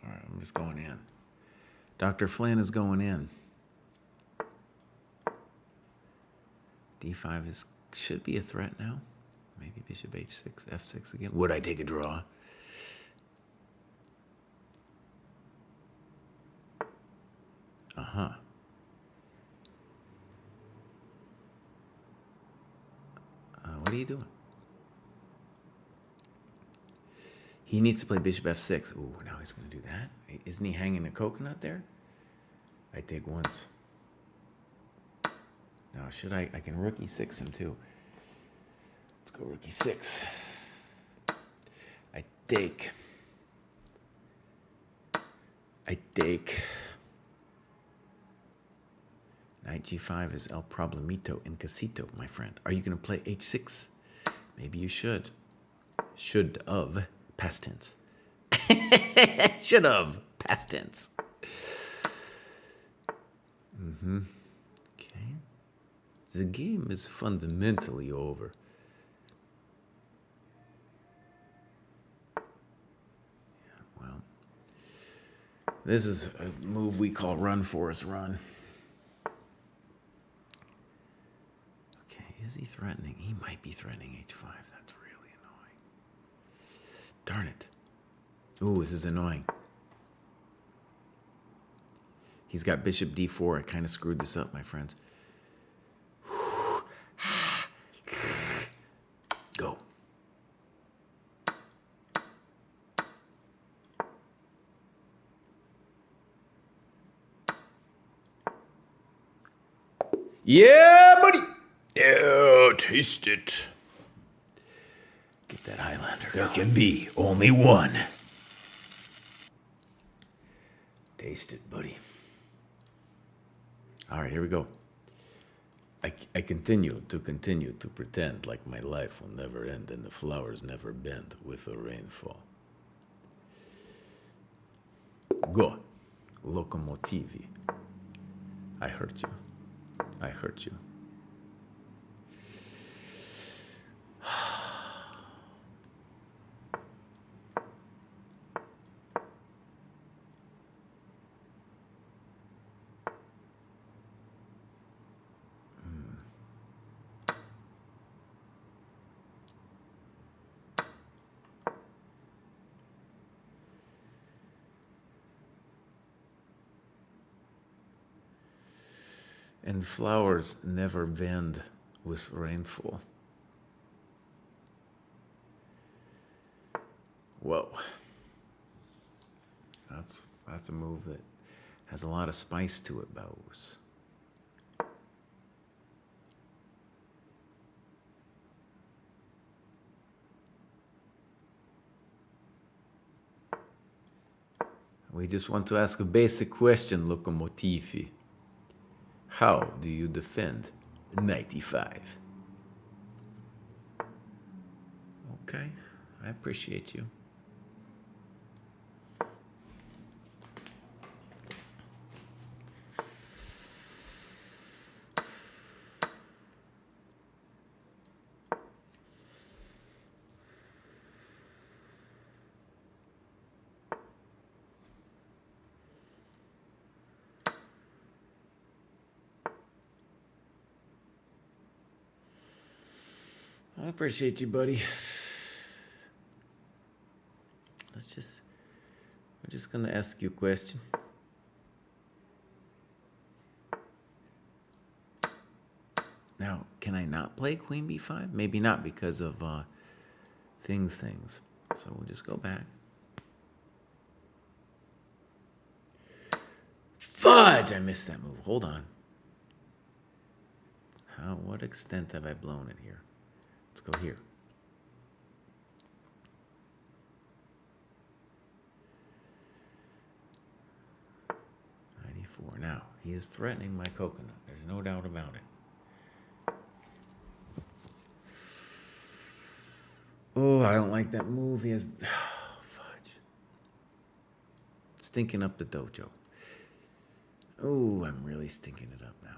All right, I'm just going in. Dr. Flynn is going in. d5 should be a threat now. Maybe bishop h6, f6 again. Would I take a draw? Uh-huh. What are you doing? He needs to play bishop f6. Ooh, now he's going to do that. Isn't he hanging a coconut there? I take once. Now, should I can rook e6 him too. Let's go rook e6. I take. Knight g5 is el problemito in casito, my friend. Are you going to play h6? Maybe you should. Should of, past tense. Should have, past tense. Okay. The game is fundamentally over. Yeah, well, this is a move we call run, Forrest, run. Is he threatening? He might be threatening h5. That's really annoying. Darn it. Ooh, this is annoying. He's got bishop d4. I kind of screwed this up, my friends. Go. Yeah, buddy. Yeah, taste it. Get that Highlander. There can be only one. Taste it, buddy. All right, here we go. I continue to pretend like my life will never end and the flowers never bend with the rainfall. Go, locomotivi. I hurt you. I hurt you. And flowers never bend with rainfall. Whoa. That's a move that has a lot of spice to it, Bows. We just want to ask a basic question, Locomotivi. How do you defend knight e5? Okay, I appreciate you. I appreciate you, buddy. We're just gonna ask you a question. Now, can I not play queen b5? Maybe not because of things. So we'll just go back. Fudge! I missed that move. Hold on. What extent have I blown it here? Let's go here. Now, he is threatening my coconut. There's no doubt about it. Oh, I don't like that move. He has... Oh, fudge. Stinking up the dojo. Oh, I'm really stinking it up now.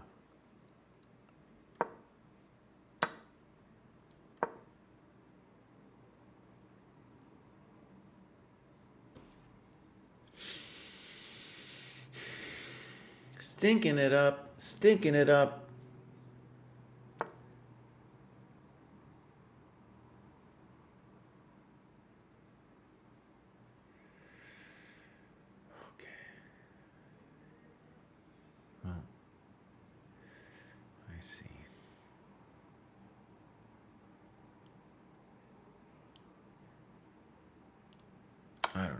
Stinking it up, stinking it up. Okay. Well, I see. I don't know.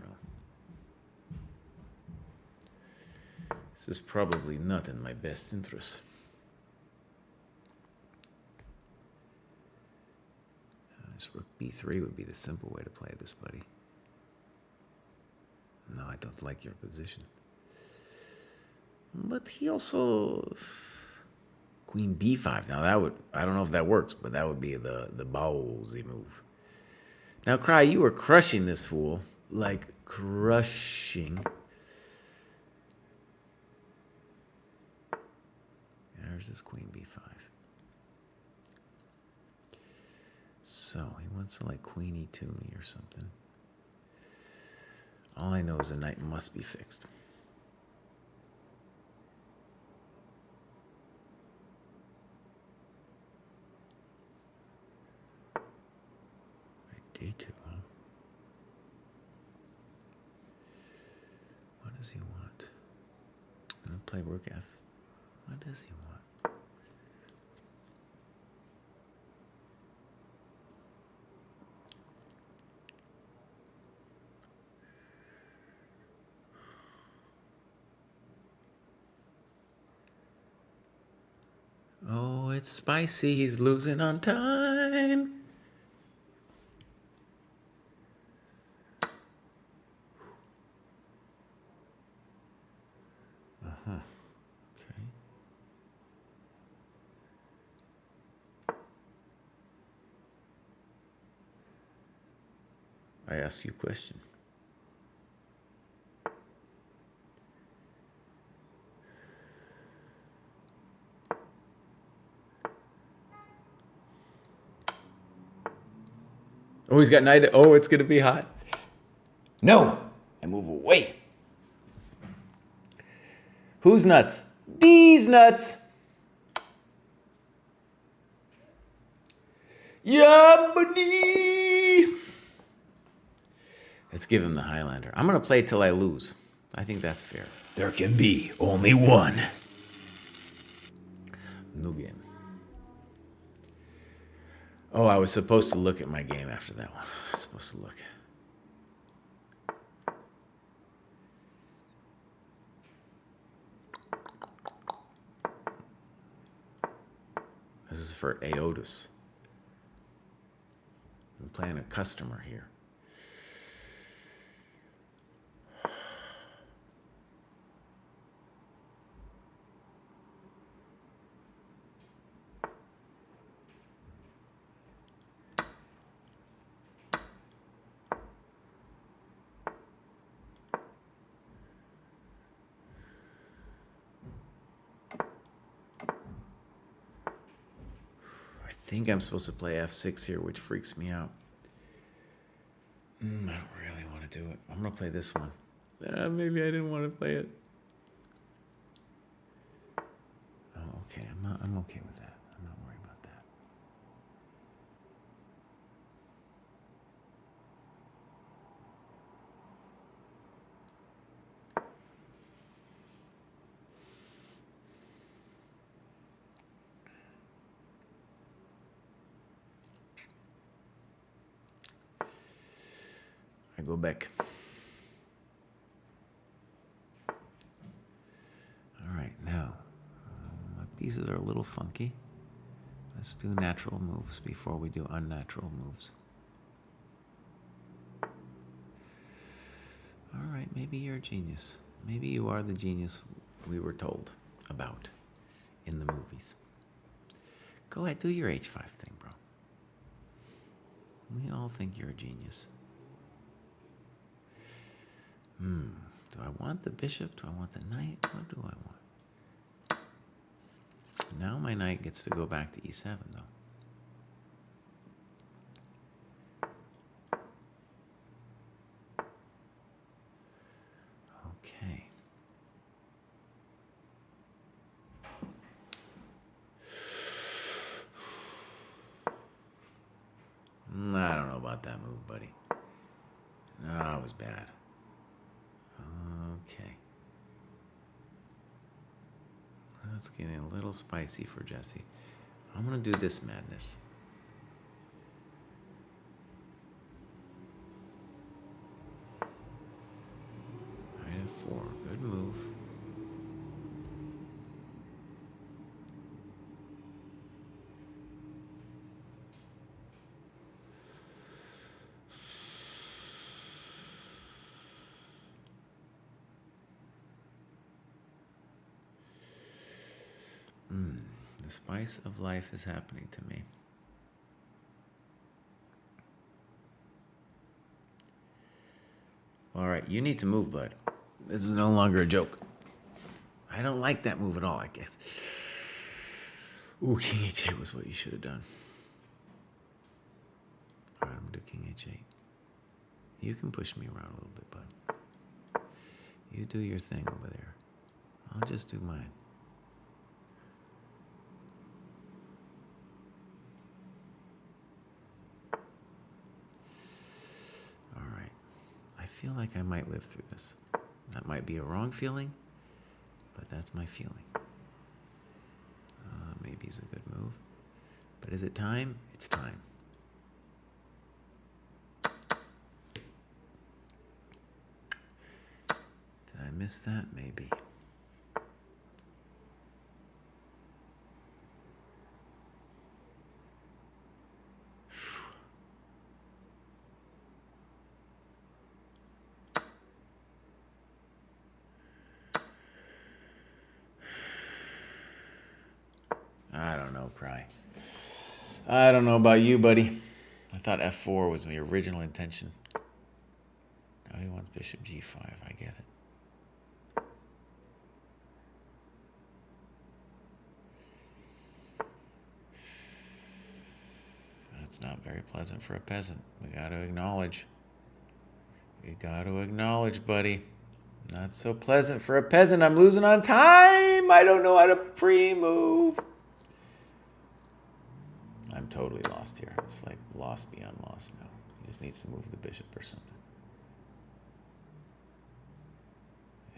This is probably not in my best interest. This rook b3 would be the simple way to play this, buddy. No, I don't like your position. But he also... Queen b5. Now that would... I don't know if that works, but that would be the ballsy move. Now, Cry, you were crushing this fool. Like, crushing... There's this queen b5. So he wants to like queen e2 me or something. All I know is the knight must be fixed. Right, d2, huh? What does he want? I'm gonna play rook f. What does he want? Oh, it's spicy. He's losing on time. Uh-huh. Okay. I ask you a question. Oh, he's got knight. Oh, it's going to be hot. No. I move away. Who's nuts? These nuts. Yeah, buddy. Let's give him the Highlander. I'm going to play till I lose. I think that's fair. There can be only one. New game. Oh, I was supposed to look at my game after that one. I was supposed to look. This is for Aotus. I'm playing a customer here. think I'm supposed to play f6 here, which freaks me out. I don't really want to do it. I'm going to play this one. Maybe I didn't want to play it. Oh, okay. I'm okay with that. I'm not worried about that. I go back. All right, now, my pieces are a little funky. Let's do natural moves before we do unnatural moves. All right, maybe you're a genius. Maybe you are the genius we were told about in the movies. Go ahead, do your h5 thing, bro. We all think you're a genius. Do I want the bishop? Do I want the knight? What do I want? Now my knight gets to go back to e7, though. Okay. I don't know about that move, buddy. No, it was bad. Okay. That's getting a little spicy for Jesse. I'm going to do this madness. Knight f4. Good move. The spice of life is happening to me. All right, you need to move, bud. This is no longer a joke. I don't like that move at all, I guess. Ooh, king h8 was what you should have done. All right, I'm going to do king h8. You can push me around a little bit, bud. You do your thing over there. I'll just do mine. I feel like I might live through this. That might be a wrong feeling, but that's my feeling. Maybe it's a good move. But is it time? It's time. Did I miss that? Maybe. I don't know, Cry. I don't know about you, buddy. I thought f4 was my original intention. Now he wants bishop g5. I get it. That's not very pleasant for a peasant. We got to acknowledge. You got to acknowledge, buddy. Not so pleasant for a peasant. I'm losing on time. I don't know how to pre-move. I'm totally lost here. It's like lost beyond lost now. He just needs to move the bishop or something.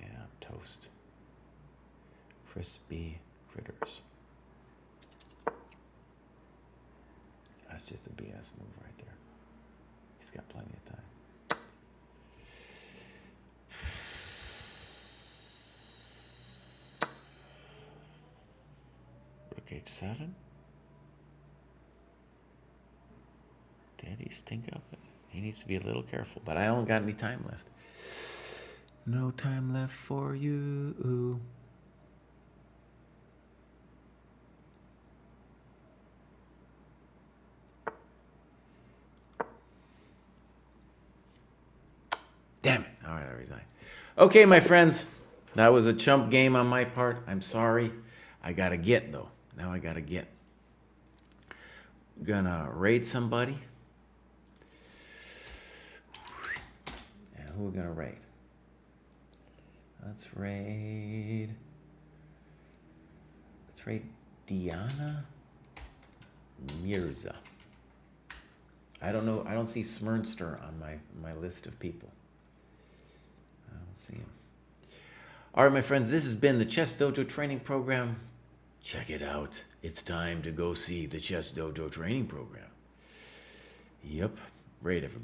Yeah, I'm toast. Crispy critters. That's just a BS move right there. He's got plenty of time. Rook h7. Did he stink up it? He needs to be a little careful, but I don't got any time left. No time left for you. Damn it. All right, I resign. Okay, my friends. That was a chump game on my part. I'm sorry. I got to get, though. Now I got to get. gonna raid somebody. And who are we gonna raid? Let's raid Diana Mirza. I don't know. I don't see Smernster on my list of people. I don't see him. All right, my friends, this has been the Chess Dojo training program. Check it out. It's time to go see the Chess Dojo training program. Yep. Great, everybody.